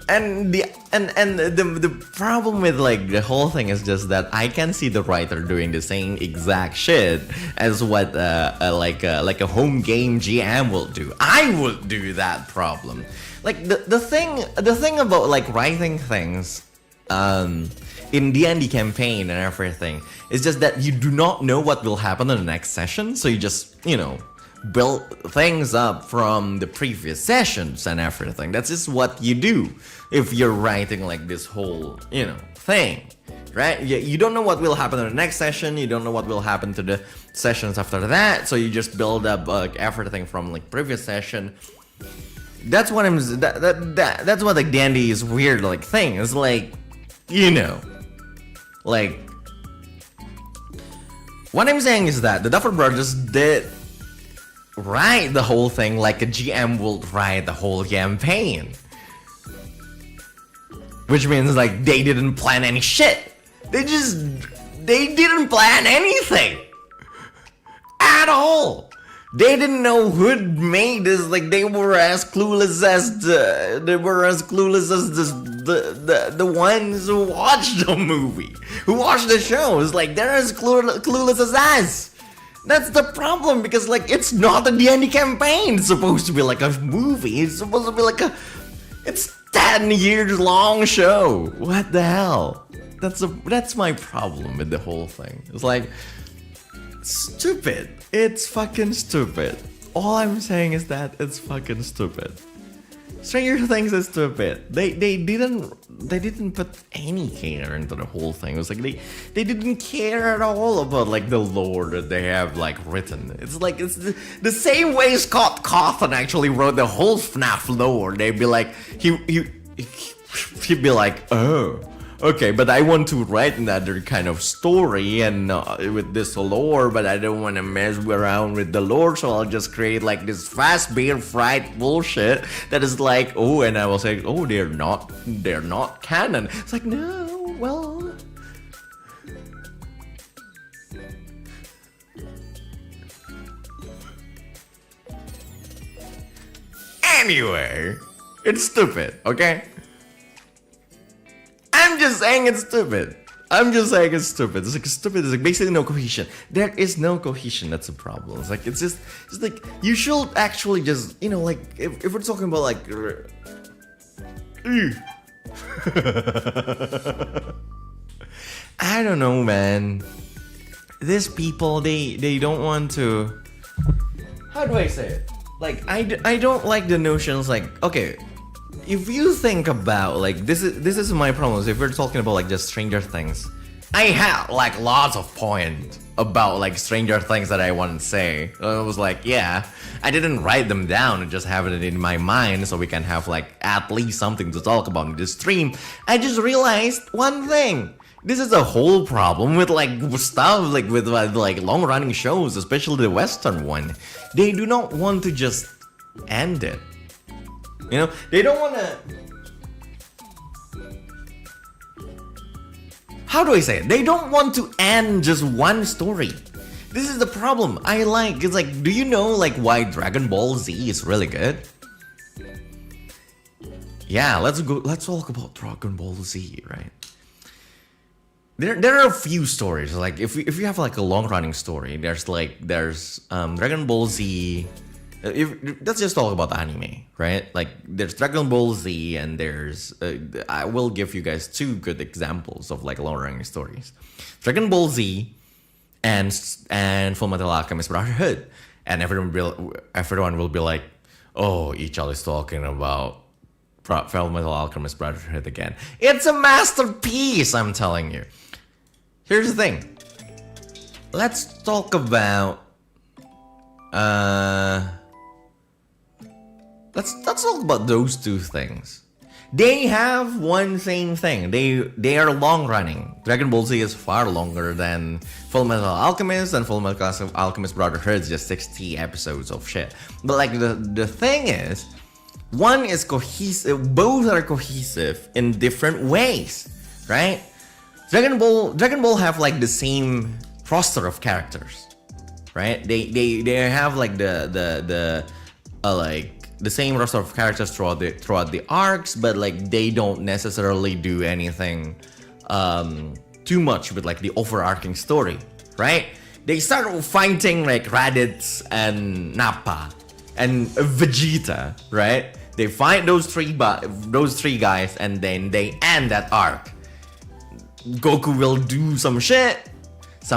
And the problem with like the whole thing is just that I can see the writer doing the same exact shit as what like a home game GM will do. I would do that problem. Like the thing about like writing things in D&D campaign and everything is just that you do not know what will happen in the next session, so you just, you know, build things up from the previous sessions and everything. That's just what you do if you're writing like this whole, you know, thing, right? You don't know what will happen in the next session, you don't know what will happen to the sessions after that, so you just build up everything from like previous session. That's what that's what like D&D's weird like thing. It's like, you know, like what I'm saying is that the Duffer Brothers did write the whole thing like a GM would write the whole campaign. Which means like they didn't plan any shit. They didn't plan anything at all. They didn't know who'd made this. Like they were as clueless as the ones who watched the movie, who watched the show. It's like they're as clueless as us. That's the problem, because like it's not a D&D campaign. It's supposed to be like a movie. It's supposed to be like it's 10 years long show. What the hell? That's my problem with the whole thing. It's like stupid. It's fucking stupid. All I'm saying is that it's fucking stupid. Stranger Things is stupid. They didn't put any care into the whole thing. It was like they didn't care at all about like the lore that they have like written. It's like it's the same way Scott Cawthon actually wrote the whole FNAF lore. They'd be like he'd be like, oh, okay, but I want to write another kind of story and with this lore, but I don't want to mess around with the lore, so I'll just create like this fast beer fright bullshit that is like, oh, and I will say, oh, they're not canon. It's like, no, well, anyway, it's stupid, okay? I'm just saying it's stupid. It's like stupid. There's like basically no cohesion. There is no cohesion. That's a problem. It's like it's just like you should actually just, you know, like if we're talking about like I don't know, man. These people, they don't want to. How do I say it? Like I don't like the notions like, okay, if you think about like this is my problem. If we're talking about like just Stranger Things, I had like lots of points about like Stranger Things that I want to say. I was like, yeah, I didn't write them down and just have it in my mind so we can have like at least something to talk about in this stream. I just realized one thing. This is a whole problem with like stuff like with like long running shows, especially the Western one. They do not want to just end it. You know, they don't want to. How do I say it? They don't want to end just one story. This is the problem. It's like, do you know like why Dragon Ball Z is really good? Yeah, let's talk about Dragon Ball Z, right? There are a few stories. Like if you have like a long running story, there's Dragon Ball Z. Let's just talk about anime, right? Like there's Dragon Ball Z and there's I will give you guys two good examples of like long running stories. Dragon Ball Z and Fullmetal Alchemist Brotherhood, and everyone will be like, oh, Ichal is talking about Fullmetal Alchemist Brotherhood again. It's a masterpiece, I'm telling you. Here's the thing. Let's talk about Let's talk about those two things. they have one same thing. They are long running. Dragon Ball Z is far longer than Full Metal Alchemist, and Full Metal Alchemist Brotherhood is just 60 episodes of shit. But like the thing is, one is cohesive. Both are cohesive in different ways, right? Dragon Ball have like the same roster of characters, right? They have like the same roster of characters throughout the arcs, but like they don't necessarily do anything too much with like the overarching story, right? They start fighting like Raditz and Nappa and Vegeta, right? They fight those three guys, and then they end that arc. Goku will do some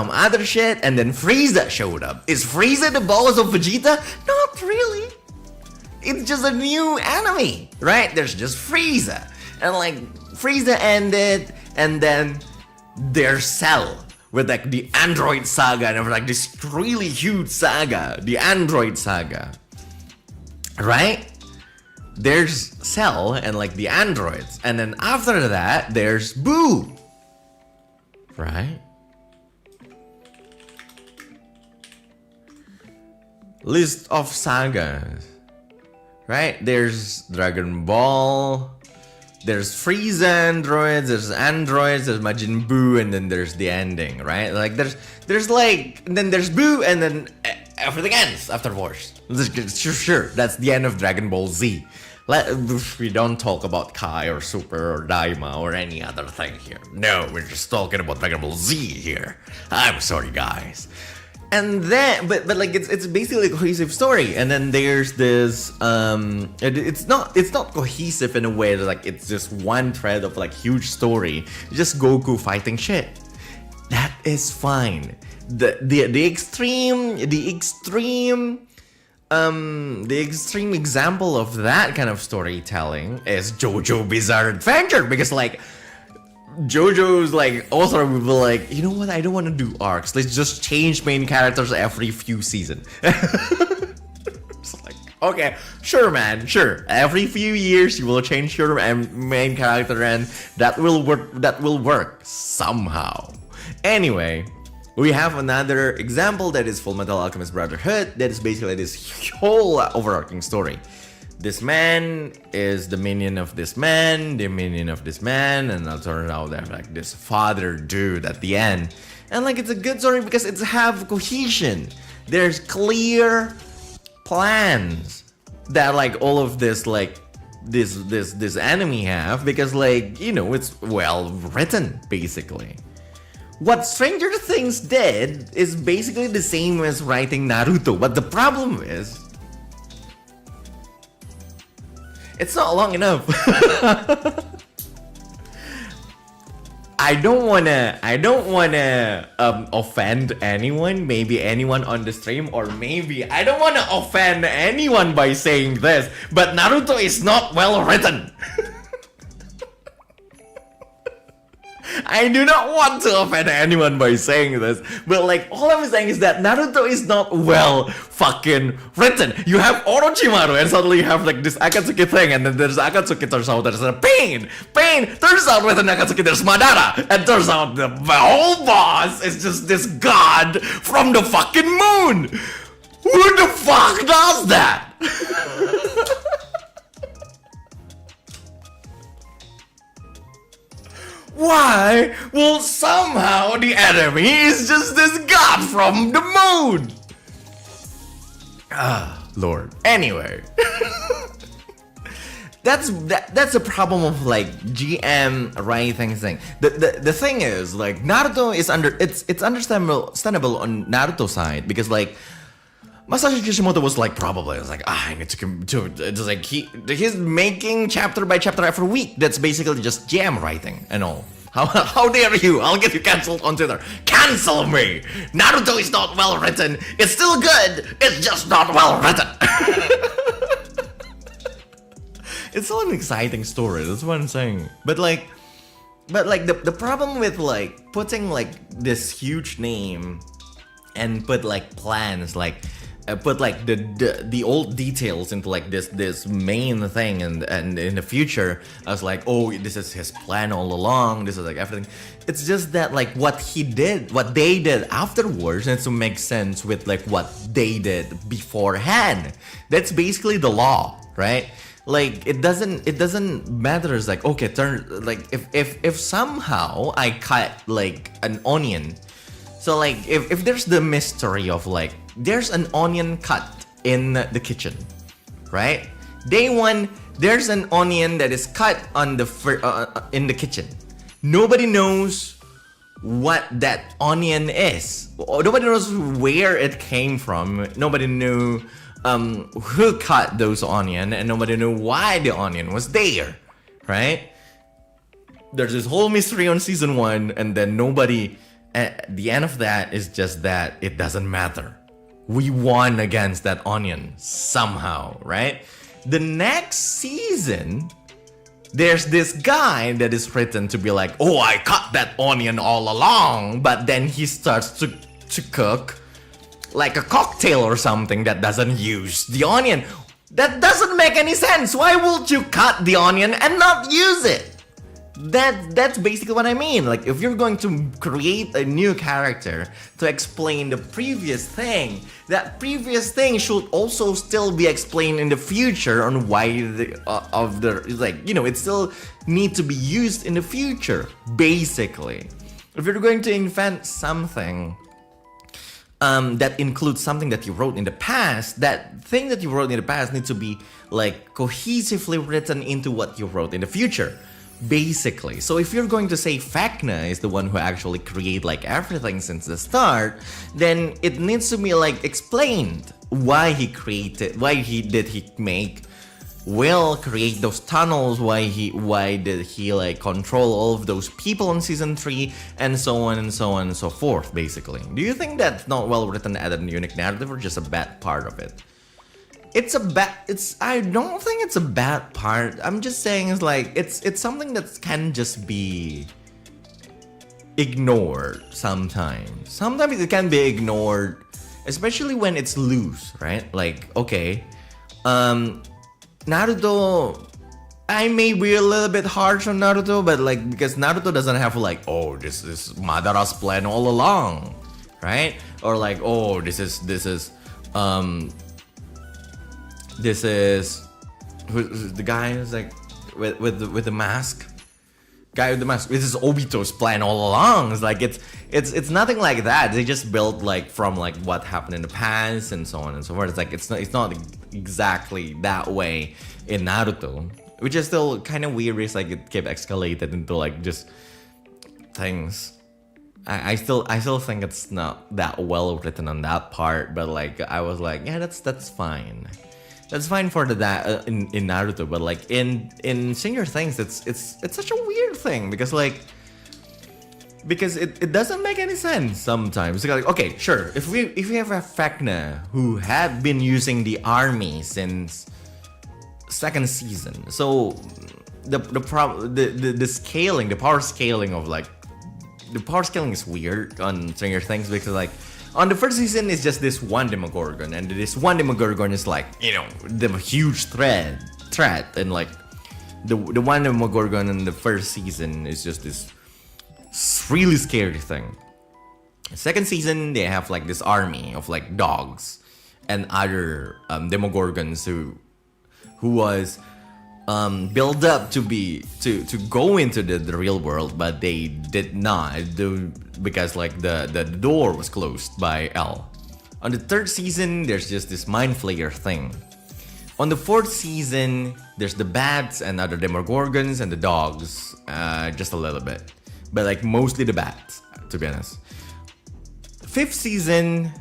other shit, and then Frieza showed up. Is Frieza the boss of Vegeta? Not really. It's just a new enemy, right? There's just Frieza. And like, Frieza ended, and then there's Cell with like the Android Saga, and like this really huge saga, the Android Saga, right? There's Cell and like the androids, and then after that, there's Boo, right? List of sagas. Right? There's Dragon Ball, there's Frieza androids, there's Majin Buu, and then there's the ending, right? Like there's like, and then there's Buu, and then everything ends afterwards. Sure, that's the end of Dragon Ball Z. We don't talk about Kai or Super or Daima or any other thing here. No, we're just talking about Dragon Ball Z here. I'm sorry, guys. And then, but like it's basically a cohesive story, and then there's this it's not cohesive in a way that like it's just one thread of like huge story, just Goku fighting shit. That is fine. The extreme example of that kind of storytelling is JoJo Bizarre Adventure, because like JoJo's like author will be like, you know what, I don't want to do arcs, let's just change main characters every few seasons. It's like, okay, sure man, sure, every few years you will change your main character, and that will work somehow. Anyway, we have another example that is Full Metal Alchemist Brotherhood, that is basically this whole overarching story. This man is the minion of this man, the minion of this man, and it turns out they're like this father dude at the end. And like, it's a good story because it's have cohesion. There's clear plans that like all of this like this enemy have, because like, you know, it's well written basically. What Stranger Things did is basically the same as writing Naruto, but the problem is, it's not long enough. I don't wanna offend anyone, maybe anyone on the stream, or maybe I don't wanna offend anyone by saying this, but Naruto is not well written. I do not want to offend anyone by saying this, but like, all I'm saying is that Naruto is not well fucking written. You have Orochimaru, and suddenly you have like this Akatsuki thing, and then there's Akatsuki, turns out there's a Pain, turns out with an Akatsuki there's Madara, and turns out the whole boss is just this god from the fucking moon. Who the fuck does that? Why? Well, somehow the enemy is just this god from the moon. Ah, Lord. Anyway, that's a problem of like GM writing thing. The thing is, like, Naruto is it's understandable on Naruto's side, because like Masashi Kishimoto was like, probably, it's like, I need to it's like he's making chapter by chapter every week. That's basically just jam writing and all. How dare you? I'll get you cancelled on Twitter. Cancel me! Naruto is not well written. It's still good. It's just not well written. It's still an exciting story. That's what I'm saying. But like the problem with like putting like this huge name and put like plans like put like the old details into like this main thing, and in the future I was like, oh, this is his plan all along, this is like everything. It's just that like what they did afterwards needs to make sense with like what they did beforehand. That's basically the law, right? Like it doesn't matter. It's like, okay, like if somehow I cut like an onion. So like if there's the mystery of like there's an onion cut in the kitchen, right? Day one, there's an onion that is cut on in the kitchen. Nobody knows what that onion is. Nobody knows where it came from. Nobody knew who cut those onion, and nobody knew why the onion was there, right? There's this whole mystery on season 1, and then nobody. At the end of that is just that it doesn't matter. We won against that onion somehow, right? The next season, there's this guy that is written to be like, oh, I cut that onion all along, but then he starts to cook like a cocktail or something that doesn't use the onion. That doesn't make any sense. Why would you cut the onion and not use it? That's basically what I mean. Like if you're going to create a new character to explain the previous thing, that previous thing should also still be explained in the future on why it still need to be used in the future. Basically, if you're going to invent something that includes something that you wrote in the past, that thing that you wrote in the past needs to be like cohesively written into what you wrote in the future. Basically, so if you're going to say Vecna is the one who actually create like everything since the start, then it needs to be like explained why he did he make Will create those tunnels, why did he like control all of those people in season 3, and so on and so on and so forth. Basically, do you think that's not well written as a unique narrative, or just a bad part of it? I don't think it's a bad part. I'm just saying it's something that can just be ignored sometimes. Sometimes it can be ignored, especially when it's loose, right? Like, okay, Naruto, I may be a little bit harsh on Naruto, but like, because Naruto doesn't have like, oh, this is Madara's plan all along, right? Or like, oh, this is who's the guy who's like with the mask? Guy with the mask. This is Obito's plan all along. It's like it's nothing like that. They just built like from like what happened in the past and so on and so forth. It's like it's not exactly that way in Naruto, which is still kind of weird. It's like it kept escalated into like just things. I still think it's not that well written on that part, but like I was like, yeah, that's fine. That's fine for that in Naruto, but like in Stranger Things, it's such a weird thing because it doesn't make any sense sometimes. It's like, okay, sure, if we have a Vecna who had been using the army since second season, so the scaling, the power scaling of like the power scaling is weird on Stranger Things because like. On the first season, it's just this one Demogorgon, and this one Demogorgon is like, you know, the huge threat, and like the one Demogorgon in the first season is just this really scary thing. Second season, they have like this army of like dogs and other Demogorgons who was built up to go into the real world, but they did not because like the door was closed by L. On the third season, there's just this mind flayer thing. On the fourth season, there's the bats and other Demogorgons and the dogs, just a little bit, but like mostly the bats, to be honest. Fifth season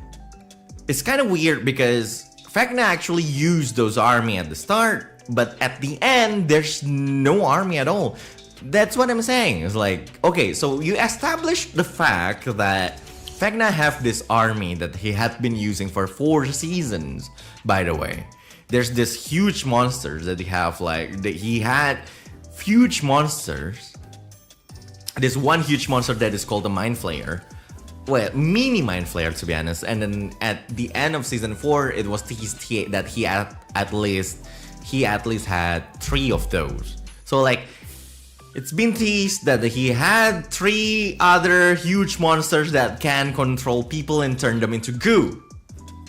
is kind of weird because Vecna actually used those army at the start, but at the end, there's no army at all. That's what I'm saying. It's like, okay, so you establish the fact that Vecna have this army that he had been using for 4 seasons, by the way. There's this huge monsters that he have, like, he had huge monsters. This one huge monster that is called the Mind Flayer. well, mini mind flare to be honest. And then at the end of season 4, it was teased that he at least had 3 of those. So like, it's been teased that he had 3 other huge monsters that can control people and turn them into goo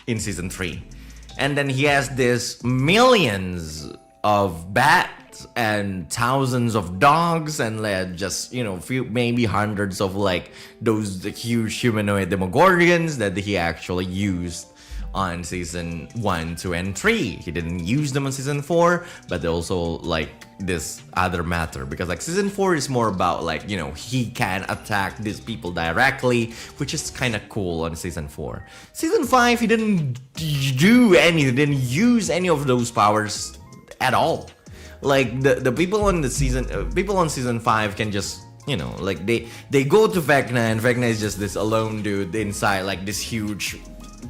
in season 3. And then he has this millions of bats and thousands of dogs and just, few, maybe hundreds of like those huge humanoid demogorgons that he actually used on season 1, 2, and 3. He didn't use them on season 4, but they also like this other matter, because like season 4 is more about like, he can attack these people directly, which is kind of cool on season 4. Season 5, he didn't do anything, didn't use any of those powers at all. Like the people on the people on season 5 can just, like they go to Vecna, and Vecna is just this alone dude inside like this huge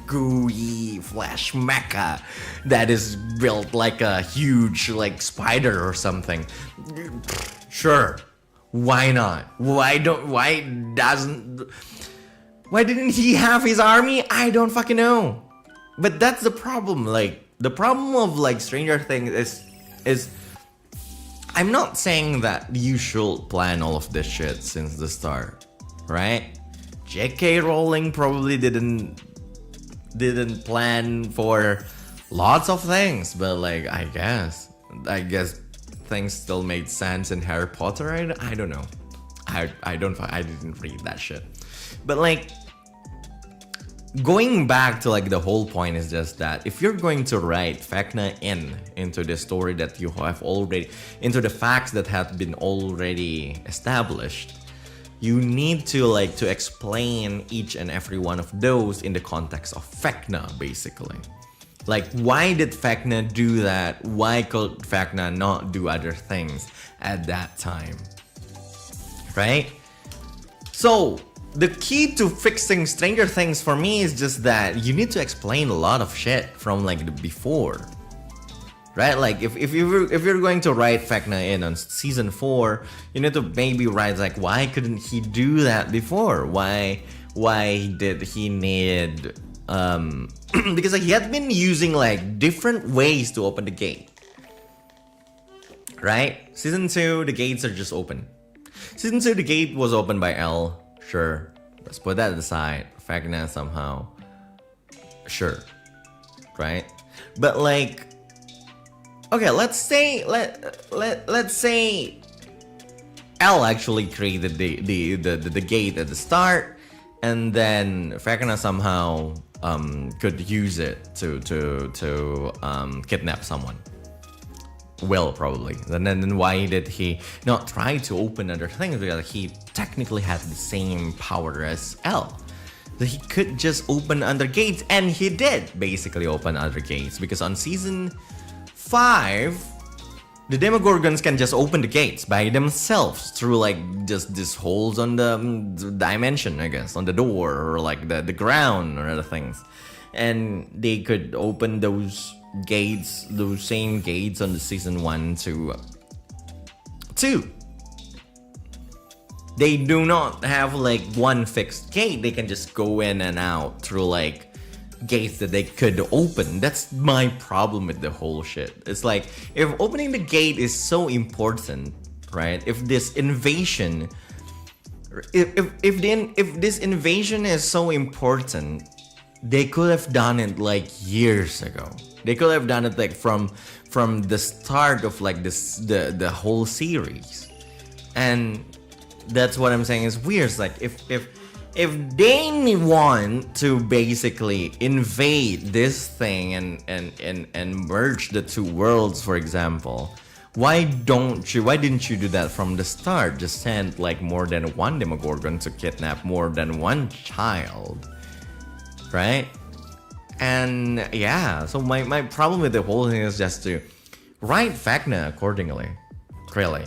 gooey flash mecha that is built like a huge like spider or something. Sure, why not? Why didn't he have his army? I don't fucking know. But that's the problem. Like the problem of like Stranger Things is I'm not saying that you should plan all of this shit since the start, right? J.K. Rowling probably didn't plan for lots of things, but like I guess things still made sense in Harry Potter. I don't know. I didn't read that shit. But like going back to like the whole point is just that if you're going to write Vecna into the story that you have already, into the facts that have been already established, you need to explain each and every one of those in the context of Vecna, basically. Like, why did Vecna do that? Why could Vecna not do other things at that time? Right? So, the key to fixing Stranger Things for me is just that you need to explain a lot of shit from like the before. Right? Like if you're going to write Vecna in on season 4, you need to maybe write like, why couldn't he do that before? Why did he need because like he had been using like different ways to open the gate. Right? Season 2, the gates are just open. Season 2, the gate was opened by L. Sure. Let's put that aside. Vecna somehow. Sure. Right? But like, okay, let's say L actually created the gate at the start, and then Vecna somehow could use it to kidnap someone. Will probably. And then why did he not try to open other things? Because he technically has the same power as L. So he could just open other gates, and he did basically open other gates, because on season 5, the Demogorgons can just open the gates by themselves through like just these holes on the dimension, I guess, on the door or like the ground or other things. And they could open those gates, those same gates on the season 1 to 2. They do not have like one fixed gate. They can just go in and out through like gates that they could open. That's my problem with the whole shit. It's like, if opening the gate is so important, right? If this invasion, if this invasion is so important, they could have done it like years ago. They could have done it like from the start of like the whole series. And that's what I'm saying is weird. It's like if they want to basically invade this thing and merge the two worlds, for example, why didn't you do that from the start? Just send like more than one Demogorgon to kidnap more than one child, right? And yeah, so my problem with the whole thing is just to write Vecna accordingly. Really,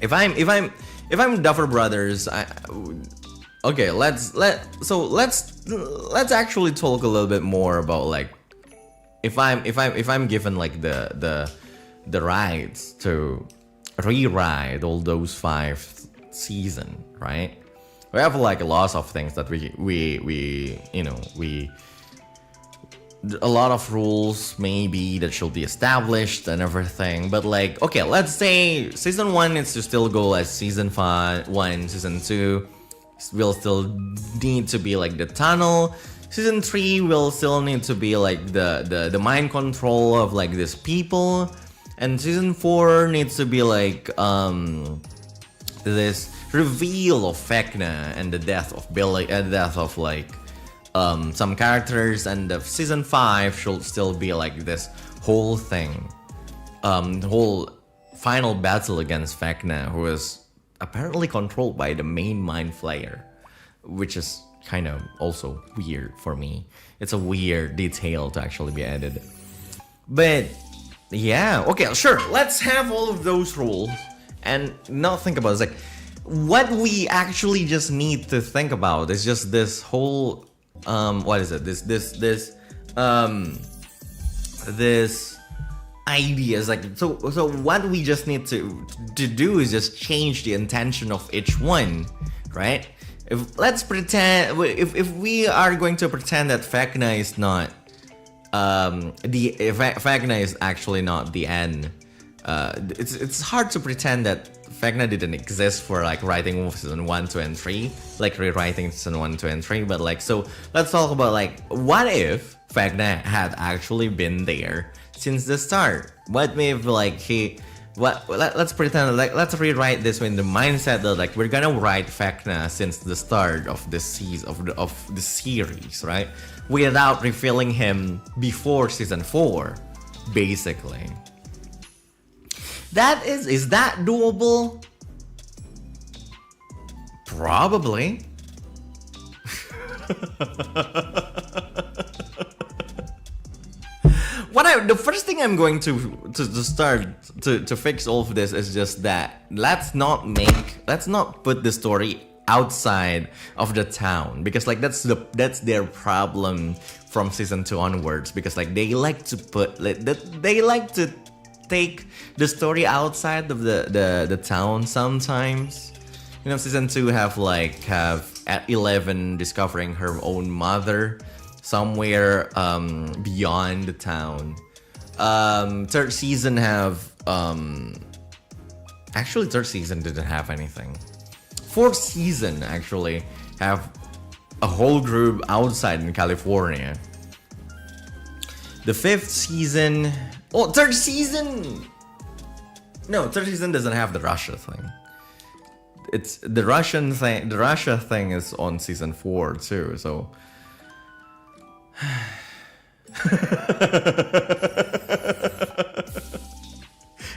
if I'm Duffer Brothers, okay, let's actually talk a little bit more about like if I'm given like the rights to rewrite all those 5 seasons, right? We have like a lot of things that we you know, we a lot of rules maybe that should be established and everything, but like, okay, let's say season 1 needs to still go as season 1, season 2 will still need to be like the tunnel, season 3 will still need to be like the mind control of like these people, and season 4 needs to be like this reveal of Vecna and the death of Billy and death of like some characters, and the season 5 should still be like this whole thing, whole final battle against Vecna, who is apparently controlled by the main mind flayer, which is kind of also weird for me. It's a weird detail to actually be added, but yeah, okay, sure, let's have all of those rules and not think about it. It's like, what we actually just need to think about is just this whole what is it? This idea is like, so what we just need to do is just change the intention of each one, right? Let's pretend if we are going to pretend that Vecna is not Vecna is actually not the end. It's hard to pretend that Vecna didn't exist for like writing season 1, 2, and 3, like rewriting season 1, 2, and 3. But like, so let's talk about like, what if Vecna had actually been there since the start? What if like let's pretend like, let's rewrite this in the mindset that like we're gonna write Vecna since the start of the season of the series, right? Without revealing him before season 4, basically. Is that doable? Probably. The first thing I'm going to start to fix all of this is just that let's not put the story outside of the town, because like that's their problem from season 2 onwards, because like they like to take the story outside of the town sometimes. You know, season 2 have at 11 discovering her own mother somewhere beyond the town. Third season have actually third season didn't have anything. Fourth season actually have a whole group outside in California. The fifth season, third season doesn't have the Russia thing. It's the Russian thing. The Russia thing is on season 4 too. So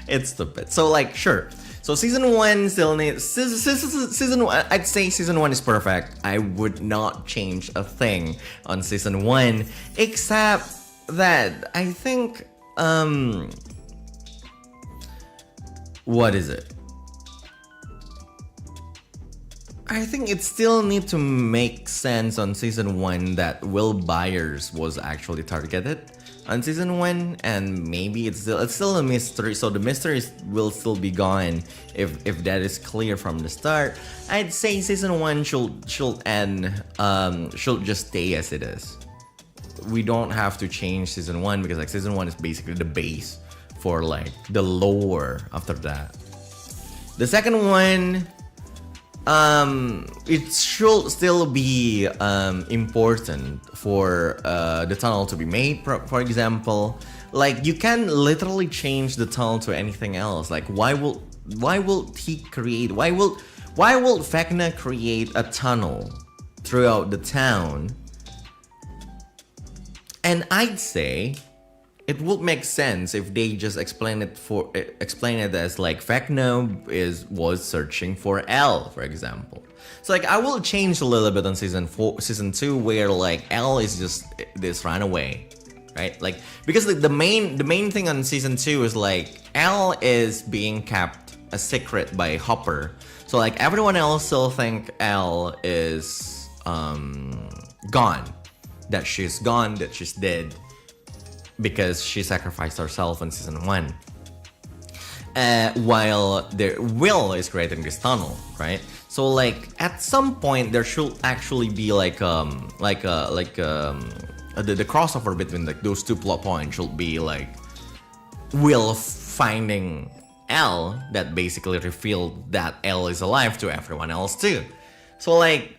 it's stupid. So like, sure. So season 1 still needs season 1. I'd say season 1 is perfect. I would not change a thing on season 1, except that I think what is it? I think it still needs to make sense on season 1 that Will Byers was actually targeted on season 1, and maybe it's still a mystery, so the mystery will still be gone if that is clear from the start. I'd say season 1 should end, should just stay as it is. We don't have to change season 1, because like season 1 is basically the base for like the lore after that. The second one, it should still be important for the tunnel to be made. For example, like you can literally change the tunnel to anything else. Like why will Vecna create a tunnel throughout the town? And I'd say it would make sense if they just explain it as like Vecna was searching for L, for example. So like I will change a little bit on season 2, where like L is just this runaway, right? Like because the main thing on season 2 is like L is being kept a secret by Hopper. So like everyone else still think L is gone, that she's dead, because she sacrificed herself in season 1. While Will is creating this tunnel, right? So like at some point there should actually be like the crossover between like those two plot points should be like Will finding L that basically revealed that L is alive to everyone else too. So like,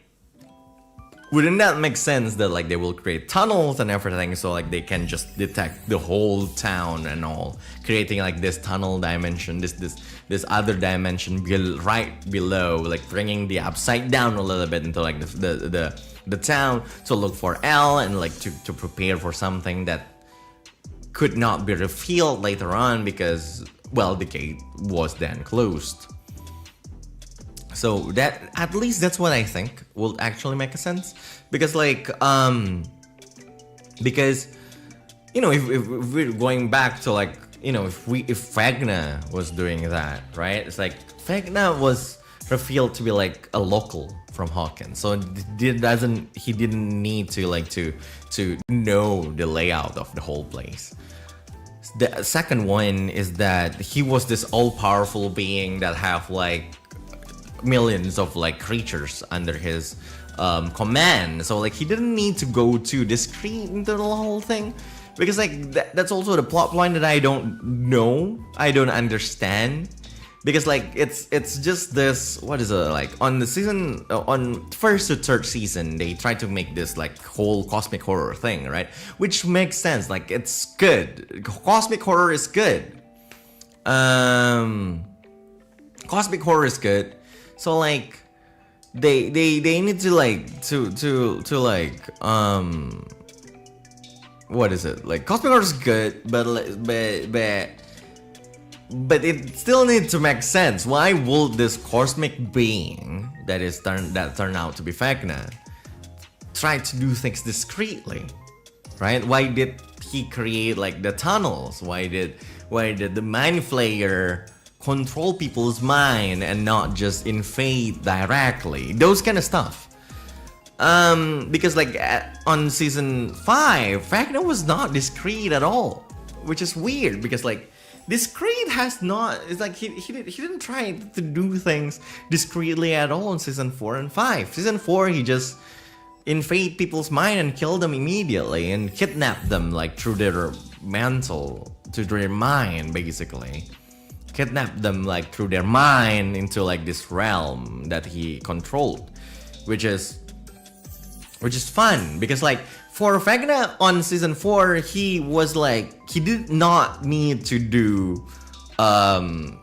wouldn't that make sense that like they will create tunnels and everything so like they can just detect the whole town and all, creating like this tunnel dimension, this other dimension right below, like bringing the upside down a little bit into like the town to look for L and like to prepare for something that could not be revealed later on because, well, the gate was then closed. So that, at least that's what I think will actually make a sense, because like because you know, if we're going back to like, you know, if Vecna was doing that, right? It's like Vecna was revealed to be like a local from Hawkins, so he didn't need to like to know the layout of the whole place. The second one is that he was this all-powerful being that have like millions of like creatures under his command, so like he didn't need to go too discreet into the whole thing, because like that's also the plot point that I don't understand, because like it's just this, what is it, like on the season, on first to third season they try to make this like whole cosmic horror thing, right? Which makes sense, like it's good, cosmic horror is good, cosmic horror is good. So like they need to like to like what is it, like cosmic horror is good, but it still needs to make sense. Why would this cosmic being that turned out to be Vecna try to do things discreetly, right? Why did he create like the tunnels? Why did the Mind Flayer control people's mind and not just invade directly? Those kind of stuff. Because like on season 5, Vecna was not discreet at all, which is weird, because like discreet has not, it's like he didn't try to do things discreetly at all in season 4 and 5. Season 4 he just invade people's mind and kill them immediately and kidnap them like through their mental, to their mind basically. Kidnap them like through their mind into like this realm that he controlled, which is fun, because like for Vecna on season 4 he was like, he did not need to do the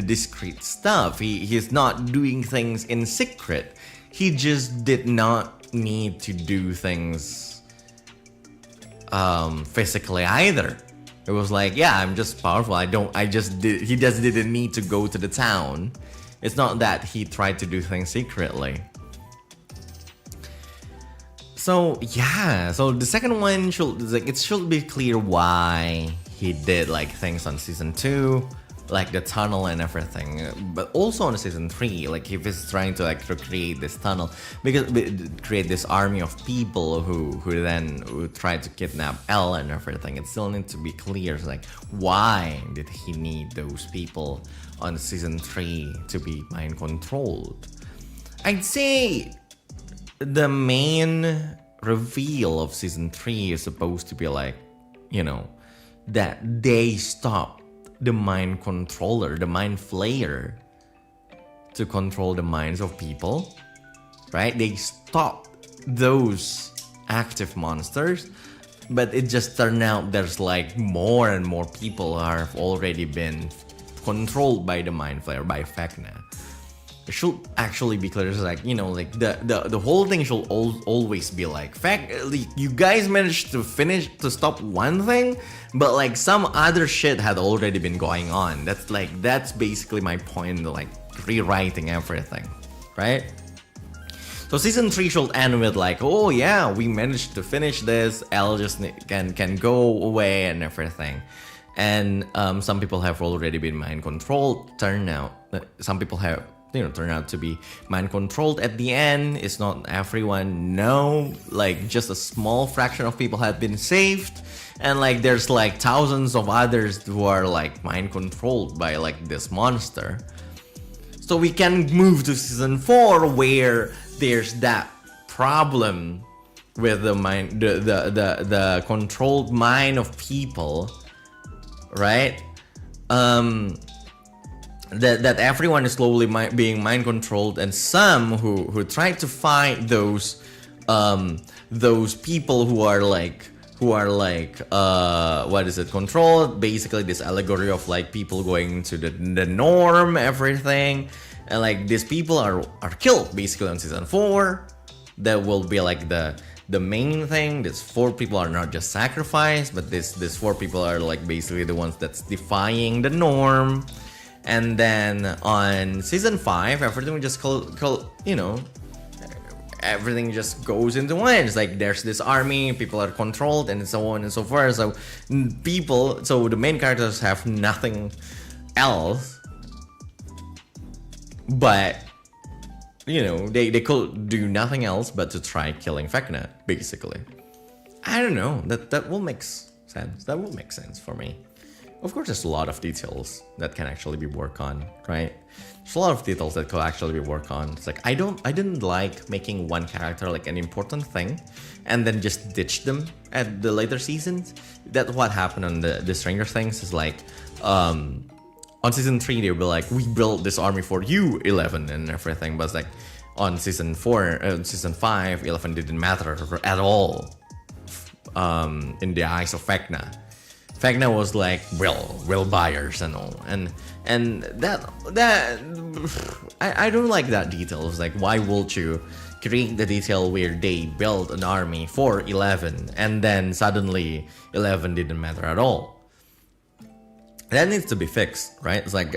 discreet stuff. He's not doing things in secret. He just did not need to do things physically either. It was like, yeah, I'm just powerful. He just didn't need to go to the town. It's not that he tried to do things secretly. So yeah, so the second one should be clear why he did like things on season 2, like the tunnel and everything, but also on season 3, like if he's trying to like recreate this tunnel, because create this army of people who try to kidnap Elle and everything. It still needs to be clear, like why did he need those people on season 3 to be mind controlled? I'd say the main reveal of season 3 is supposed to be like, you know, that they stopped the mind controller, the mind flayer, to control the minds of people, right? They stopped those active monsters, but it just turned out there's like more and more people have already been controlled by the mind flayer, by Vecna. It should actually be clear, like, you know, like the whole thing should always be like, you guys managed to stop one thing, but like some other shit had already been going on. That's basically my point, like rewriting everything, right? So season 3 should end with like, oh yeah, we managed to finish this, Elle just can go away and everything. And some people have already been mind controlled. Some people have, you know, turn out to be mind controlled at the end. It's not everyone, no, like just a small fraction of people have been saved, and like there's like thousands of others who are like mind controlled by like this monster. So we can move to season 4 where there's that problem with the mind, the controlled mind of people, right? That everyone is slowly being mind controlled, and some who try to fight those people who are like what is it, controlled, basically this allegory of like people going to the norm, everything, and like these people are killed basically on season 4. That will be like the main thing. These 4 people are not just sacrificed, but these 4 people are like basically the ones that's defying the norm. And then on season 5, everything just everything just goes into one. It's like there's this army, people are controlled, and so on and so forth. So the main characters have nothing else, but they could do nothing else but to try killing Vecna, basically. I don't know. That will make sense. That will make sense for me. Of course, there's a lot of details that can actually be worked on, right? There's a lot of details that could actually be worked on. It's like I didn't like making one character like an important thing, and then just ditch them at the later seasons. That's what happened on the Stranger Things. Is like, on season 3 they'll be like, we built this army for you, 11, and everything. But it's like on season 5, 11 didn't matter at all. In the eyes of Vecna. Vecna was like will buyers and all, and that I don't like that detail. It's like, why would you create the detail where they build an army for 11 and then suddenly 11 didn't matter at all? That needs to be fixed, right? It's like,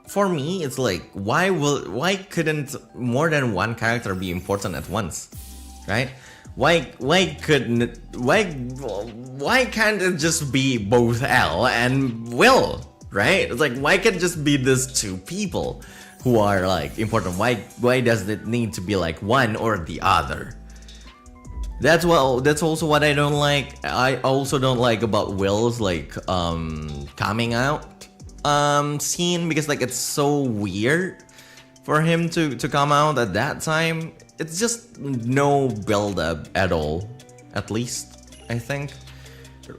for me, it's like, why couldn't more than one character be important at once, right? Why can't it just be both L and Will, right? It's like, why can't it just be these 2 people who are like important? Why does it need to be like one or the other? That's also what I don't like. I also don't like about Will's like coming out scene, because like it's so weird for him to come out at that time. It's just no build up at all, at least I think.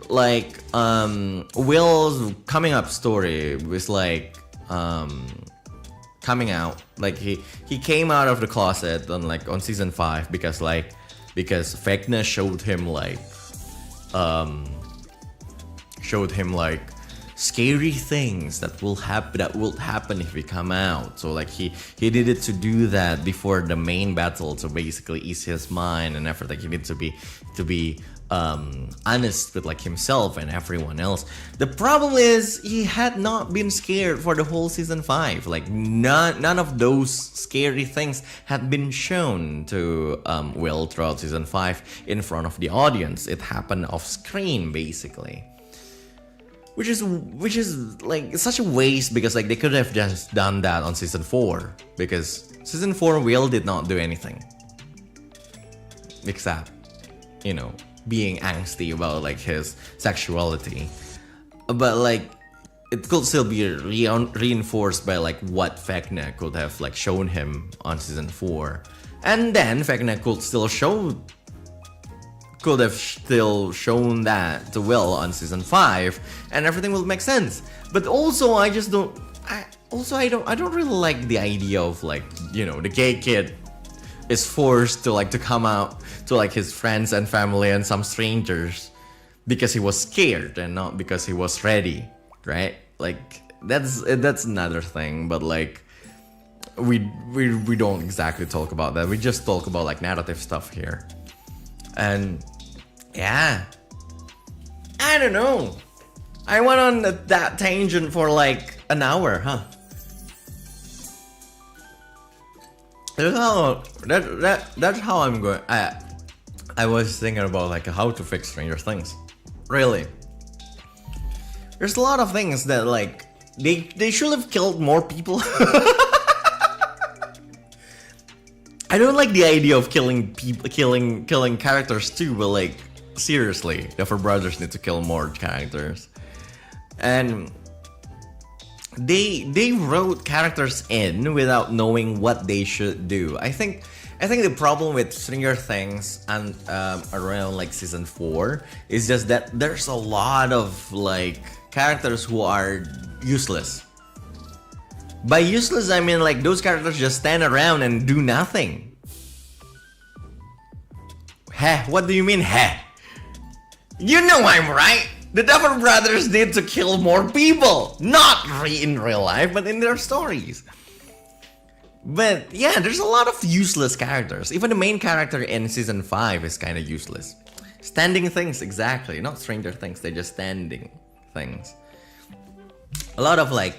Like Will's coming up story was like coming out, like he came out of the closet on season 5 because Vecna showed him like scary things that will happen if we come out. So like he needed to do that before the main battle to basically ease his mind and everything. He needed to be honest with like himself and everyone else. The problem is he had not been scared for the whole season 5. Like none of those scary things had been shown to Will throughout season 5 in front of the audience. It happened off screen basically. Which is like such a waste, because like they could have just done that on season 4, because season 4 Will did not do anything except being angsty about like his sexuality, but like it could still be reinforced by like what Vecna could have like shown him on season 4, and then Vecna could have still shown that to Will on season 5, and everything will make sense. But also I don't really like the idea of like, the gay kid is forced to come out to like his friends and family and some strangers because he was scared and not because he was ready, right? Like that's another thing, but like we don't exactly talk about that. We just talk about like narrative stuff here. And yeah, I don't know. I went on that tangent for like an hour, huh? That's how I'm going. I was thinking about like how to fix Stranger Things. Really, there's a lot of things that like they should have killed more people. I don't like the idea of killing characters too, but like seriously, the Four Brothers need to kill more characters. And they wrote characters in without knowing what they should do. I think the problem with Stranger Things and around like season 4 is just that there's a lot of like characters who are useless. By useless, I mean like those characters just stand around and do nothing. Heh, what do you mean heh? You know I'm right. The Duffer Brothers need to kill more people. Not in real life, but in their stories. But yeah, there's a lot of useless characters. Even the main character in season 5 is kind of useless. Standing things, exactly. Not Stranger Things, they're just standing things. A lot of like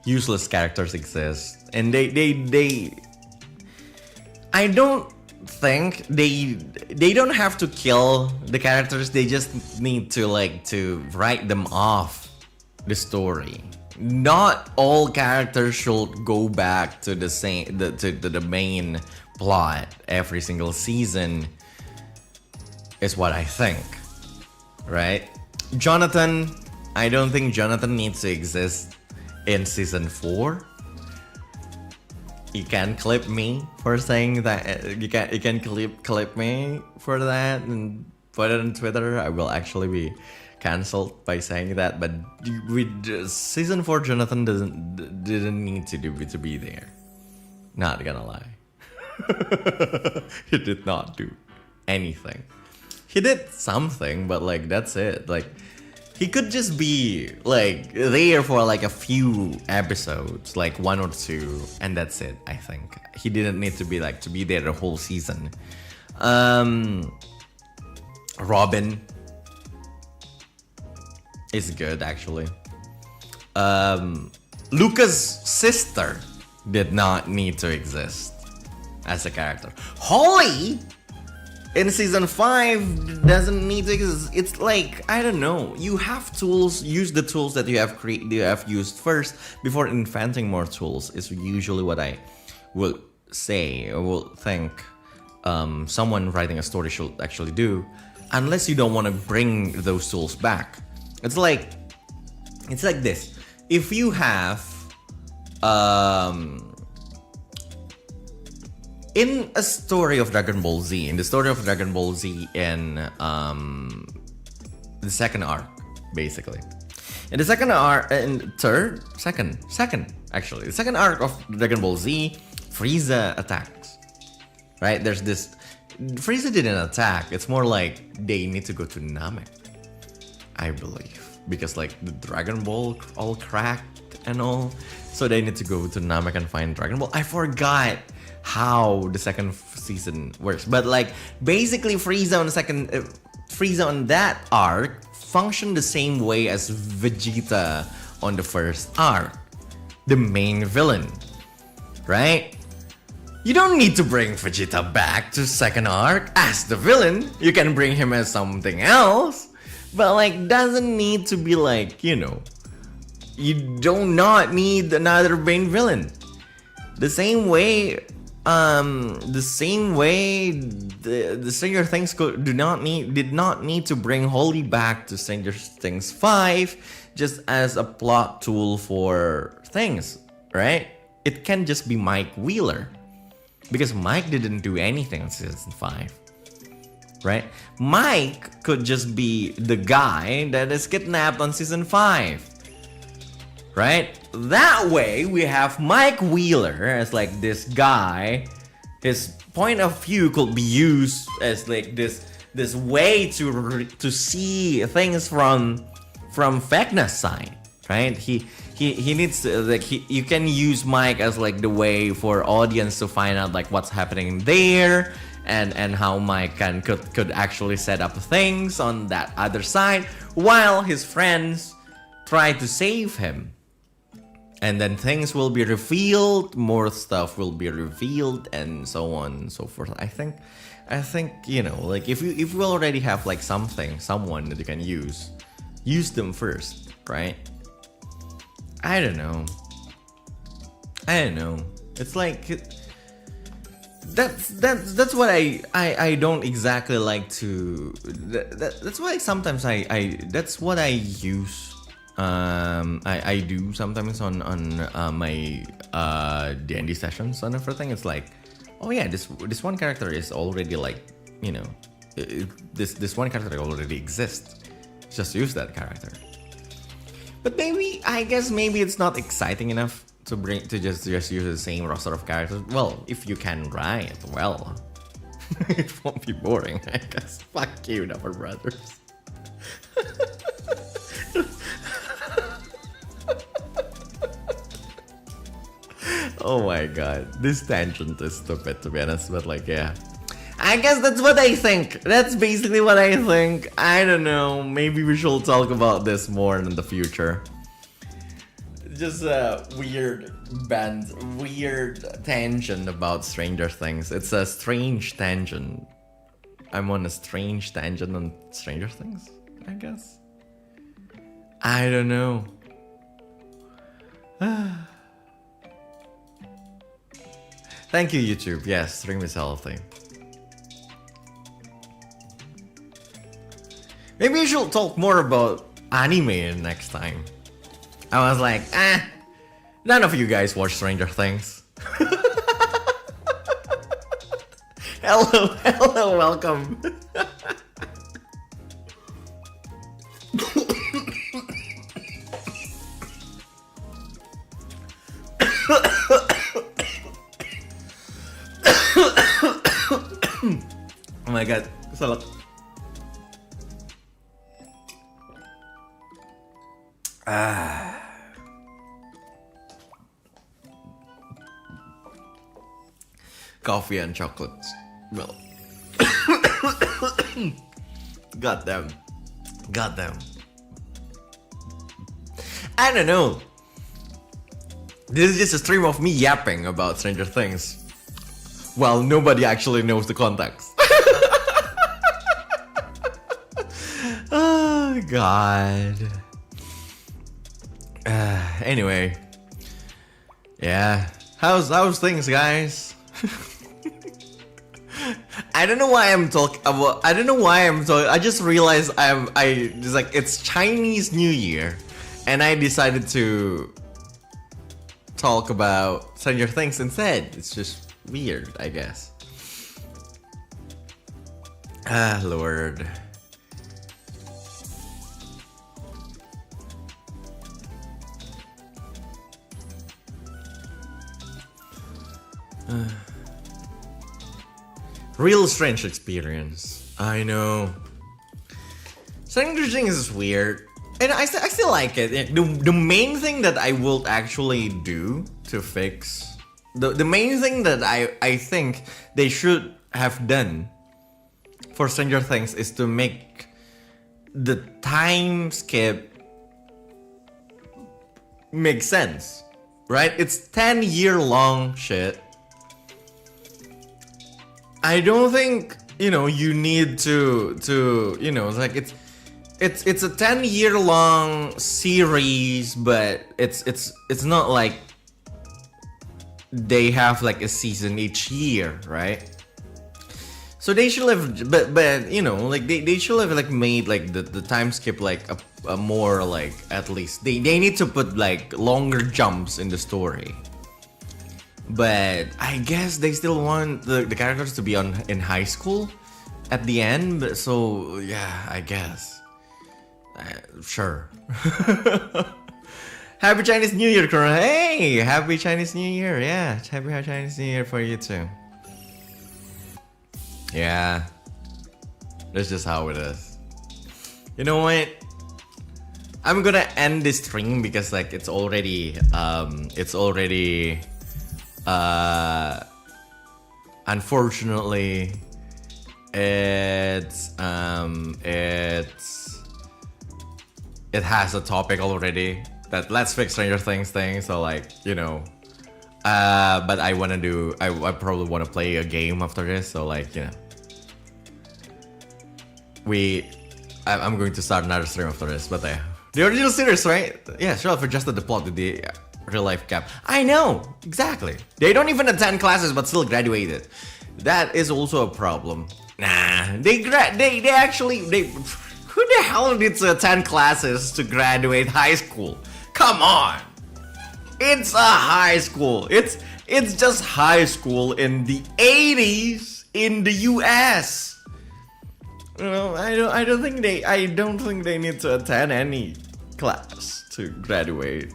useless characters exist. And they I don't think they don't have to kill the characters, they just need to like to write them off the story. Not all characters should go back to the same to the main plot every single season is what I think, right? Jonathan, I don't think Jonathan needs to exist in season 4. You can clip me for saying that. You can clip me for that and put it on Twitter. I will actually be cancelled by saying that. But with season 4, Jonathan didn't need to be there. Not gonna lie, he did not do anything. He did something, but like that's it. Like he could just be like there for like a few episodes, like 1 or 2, and that's it. I think he didn't need to be there the whole season. Robin is good actually. Luca's sister did not need to exist as a character. Holly in season 5 doesn't need to exist. It's like, I don't know, you have tools, use the tools that you have used first before inventing more tools is usually what I will say or will think someone writing a story should actually do, unless you don't want to bring those tools back. It's like this. If you have in a story of Dragon Ball Z, in the second arc, basically. In the second arc, actually, the second arc of Dragon Ball Z, Frieza attacks. Right? There's this, Frieza didn't attack, it's more like they need to go to Namek, I believe. Because like the Dragon Ball all cracked and all, so they need to go to Namek and find Dragon Ball. I forgot how the second season works, but like basically Frieza on that arc functioned the same way as Vegeta on the first arc, the main villain, right? You don't need to bring Vegeta back to second arc as the villain. You can bring him as something else, but like doesn't need to be like, you know, you do not need another main villain. The same way the Stranger Things did not need to bring Holly back to Stranger Things 5 just as a plot tool for things, right? It can just be Mike Wheeler, because Mike didn't do anything in season 5, right? Mike could just be the guy that is kidnapped on season 5, right? That way, we have Mike Wheeler as like this guy. His point of view could be used as like this way to see things from Vecna's side, right? He needs to like you can use Mike as like the way for audience to find out like what's happening there and how Mike could actually set up things on that other side while his friends try to save him. And then things will be revealed, more stuff will be revealed, and so on and so forth. I think, you know, like if you already have like someone that you can use them first, right? I don't know. It's like that's what I don't exactly like to. That's why sometimes that's what I use I do sometimes on my D&D sessions and everything. It's like, oh yeah, this one character is already like, you know, this one character already exists. Just use that character. But maybe, I guess maybe it's not exciting enough to just use the same roster of characters. Well, if you can write well, it won't be boring, I guess. Fuck you, Dapper Brothers. Oh my god, this tangent is stupid to be honest, but like, yeah. I guess that's what I think. That's basically what I think. I don't know, maybe we should talk about this more in the future. Just a weird tangent about Stranger Things. It's a strange tangent. I'm on a strange tangent on Stranger Things, I guess. I don't know. Thank you, YouTube. Yes, stream is healthy. Maybe we should talk more about anime next time. I was like, none of you guys watch Stranger Things. Hello, welcome. Oh my god, salah. Coffee and chocolates. Well, got them. I don't know. This is just a stream of me yapping about Stranger Things. Well, nobody actually knows the context. Oh god. Anyway, yeah. How's things, guys? I don't know why I'm talking about. I just realized it's like it's Chinese New Year, and I decided to talk about Stranger Things instead. It's just weird, I guess. Ah, Lord. Real strange experience. I know. Stranger Things is weird, and I still like it. The main thing that I will actually do to fix the main thing that I think they should have done for Stranger Things is to make the time skip make sense, right? It's 10-year long shit. I don't think, you know, you need to you know, like it's a 10-year long series, but it's not like they have like a season each year, right? So they should have, but you know, like they should have like made like the time skip like a more like, at least they need to put like longer jumps in the story. But I guess they still want the characters to be in high school at the end. But so yeah, I guess. Sure. Happy Chinese New Year, Corona. Hey, happy Chinese New Year. Yeah, happy Chinese New Year for you too. Yeah, that's just how it is. You know what? I'm gonna end this stream because like it's already unfortunately it has a topic already that let's fix Stranger Things thing, so like, you know, but I probably want to play a game after this, so like, you know, I'm going to start another stream after this. But the original series, right? Yeah, sure, I've adjusted the plot to the real life gap. I know, exactly. They don't even attend classes but still graduated. That is also a problem. Nah, they Who the hell needs to attend classes to graduate high school? Come on! It's a high school. It's just high school in the 80s in the US. You know, I don't think they need to attend any class to graduate.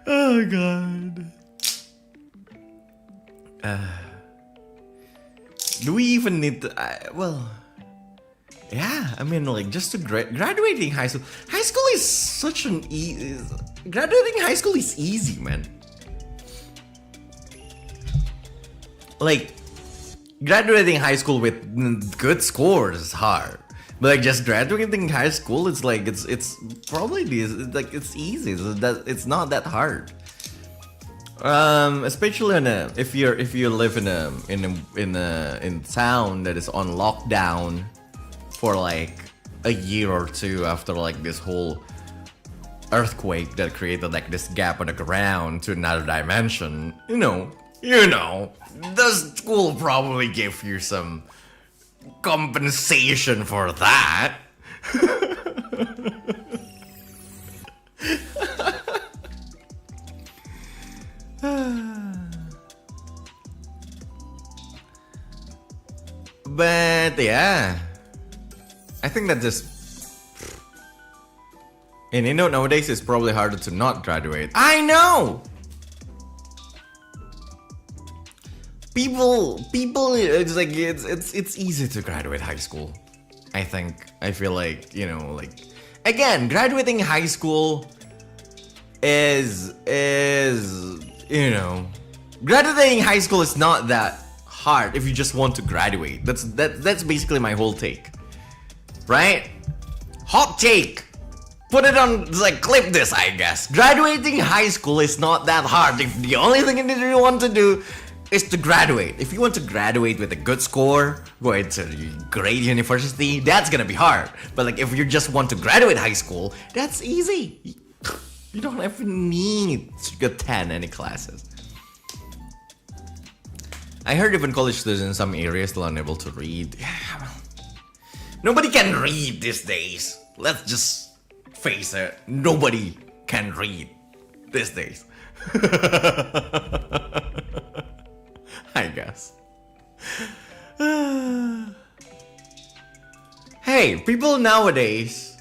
Oh god. Do we even need to? Well, yeah. I mean, like, just to graduating high school. High school is such an graduating high school is easy, man. Like, graduating high school with good scores is hard. But like, just graduating high school, it's like it's probably it's easy. It's not that hard. Especially if you live in a town that is on lockdown for like a year or two after like this whole earthquake that created like this gap on the ground to another dimension. You know, the school probably gave you some compensation for that. But yeah, I think that just, and you know, nowadays it's probably harder to not graduate. I know. People, it's like it's easy to graduate high school. I feel like, you know, like, again, graduating high school is you know, graduating high school is not that hard if you just want to graduate. That's basically my whole take, right? Hot take. Put it on, like, clip this, I guess. Graduating high school is not that hard if the only thing you want to do is to graduate. If you want to graduate with a good score, go into a great university, that's gonna be hard. But like, if you just want to graduate high school, that's easy. You don't even need to attend any classes. I heard even college students in some areas still unable to read. Yeah, well, nobody can read these days. Let's just face it. Nobody can read these days. I guess. Hey, people nowadays,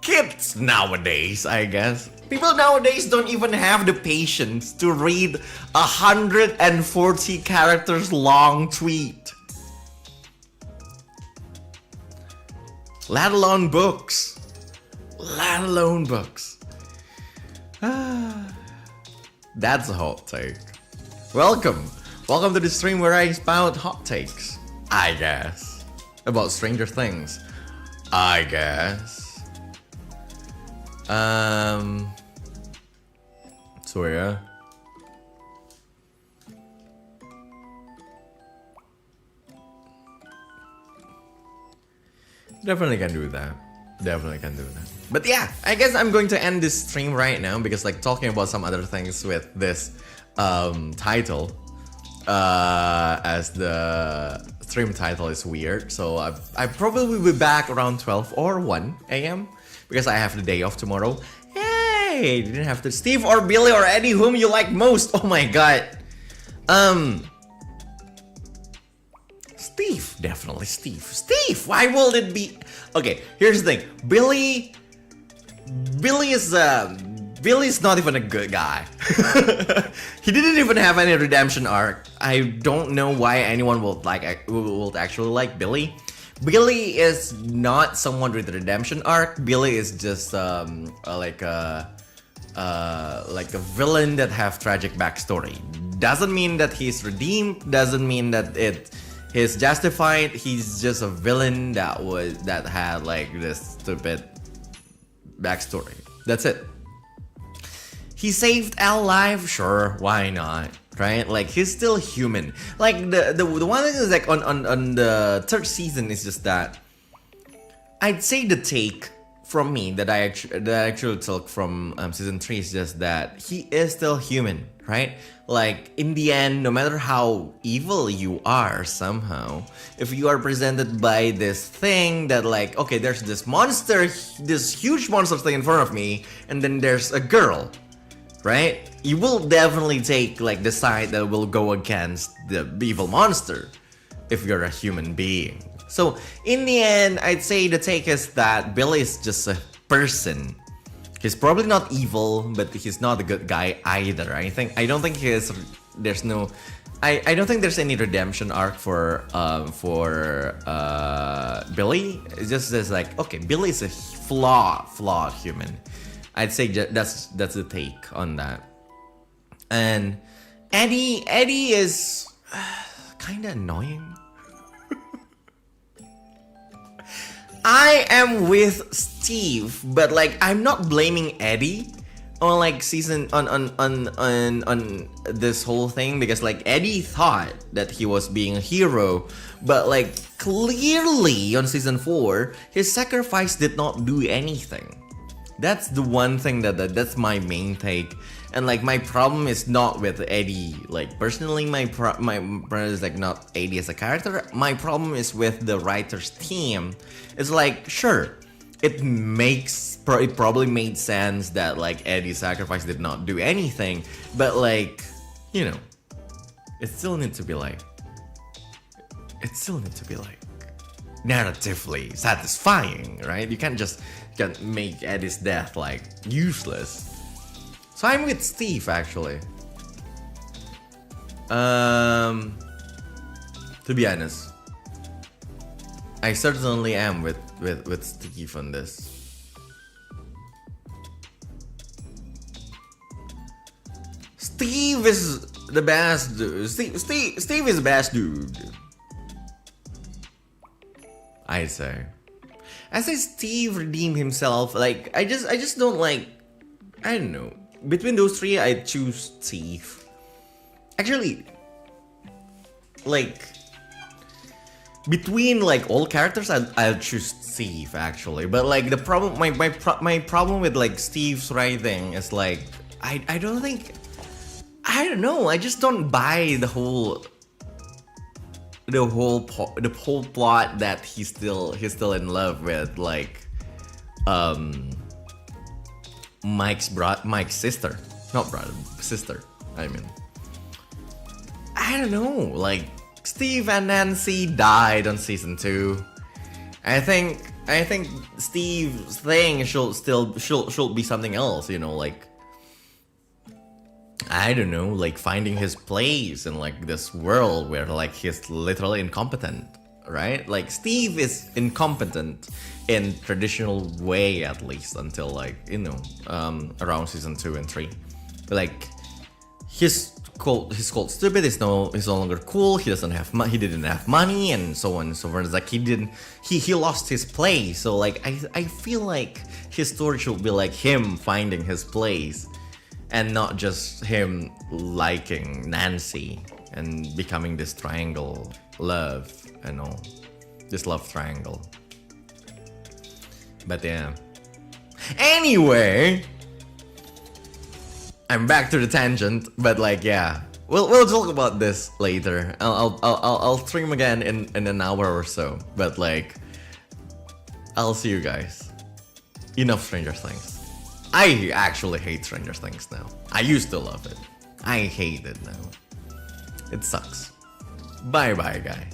kids nowadays, I guess, people nowadays don't even have the patience to read 140 characters long tweet. Let alone books. Let alone books. That's a hot take. Welcome to the stream where I spout hot takes, I guess. About Stranger Things, I guess. So yeah. Definitely can do that. But yeah, I guess I'm going to end this stream right now because like talking about some other things with this title as the stream title is weird. So I probably will be back around 12 or 1 a.m. because I have the day off tomorrow. Hey, didn't have to. Steve or Billy or Eddie, whom you like most? Oh my god. Steve, definitely Steve. Steve, why will it be? Okay, here's the thing. Billy's not even a good guy. He didn't even have any redemption arc. I don't know why anyone will actually like Billy. Billy is not someone with a redemption arc. Billy is just like a villain that have tragic backstory. Doesn't mean that he's redeemed. Doesn't mean that he's justified. He's just a villain that had like this stupid backstory. That's it. He saved Al life, sure, why not? Right? Like, he's still human. Like the one thing is like on the third season is just that I'd say the take from me that I actually took from season 3 is just that he is still human, right? Like in the end, no matter how evil you are somehow, if you are presented by this thing that like, okay, there's this monster, this huge monster thing in front of me, and then there's a girl, right? You will definitely take like the side that will go against the evil monster if you're a human being. So in the end, I'd say the take is that Billy is just a person. He's probably not evil, but he's not a good guy either. I don't think there's any redemption arc for Billy. It's just like, okay, Billy is a flawed human. I'd say that's the take on that. And Eddie is kind of annoying. I am with Steve, but like I'm not blaming Eddie on like on this whole thing, because like Eddie thought that he was being a hero, but like clearly on season 4 his sacrifice did not do anything. That's the one thing that's my main take. And like my problem is not with Eddie, like personally my problem is like not Eddie as a character. My problem is with the writers team. It's like, sure, it probably made sense that like Eddie's sacrifice did not do anything, but like, you know, it still needs to be like narratively satisfying, right? You can't make Eddie's death like useless. So I'm with Steve actually. To be honest, I certainly am with Steve on this. Steve is the best dude. Steve is the best dude. I say Steve redeemed himself. Like I just don't like. I don't know. Between those three, I choose Steve. Actually, like between like all characters, I'll choose Steve actually. But like the problem, my problem with like Steve's writing is like I don't know. I just don't buy the whole plot that he's still in love with like Mike's sister, not brother, sister. I mean, I don't know. Like Steve and Nancy died on season 2. I think Steve's thing should be something else. You know, like I don't know, like finding his place in like this world where like he's literally incompetent, right? Like Steve is incompetent in traditional way, at least until like, you know, around season 2 and 3. But like he's called stupid. He's no longer cool. He didn't have money, and so on and so forth. It's like he lost his place. So like I feel like his story should be like him finding his place, and not just him liking Nancy and becoming this triangle love and all. This love triangle. But yeah. Anyway, I'm back to the tangent, but like yeah. We'll talk about this later. I'll stream again in an hour or so. But like I'll see you guys. Enough Stranger Things. I actually hate Stranger Things now. I used to love it. I hate it now. It sucks. Bye bye, guy.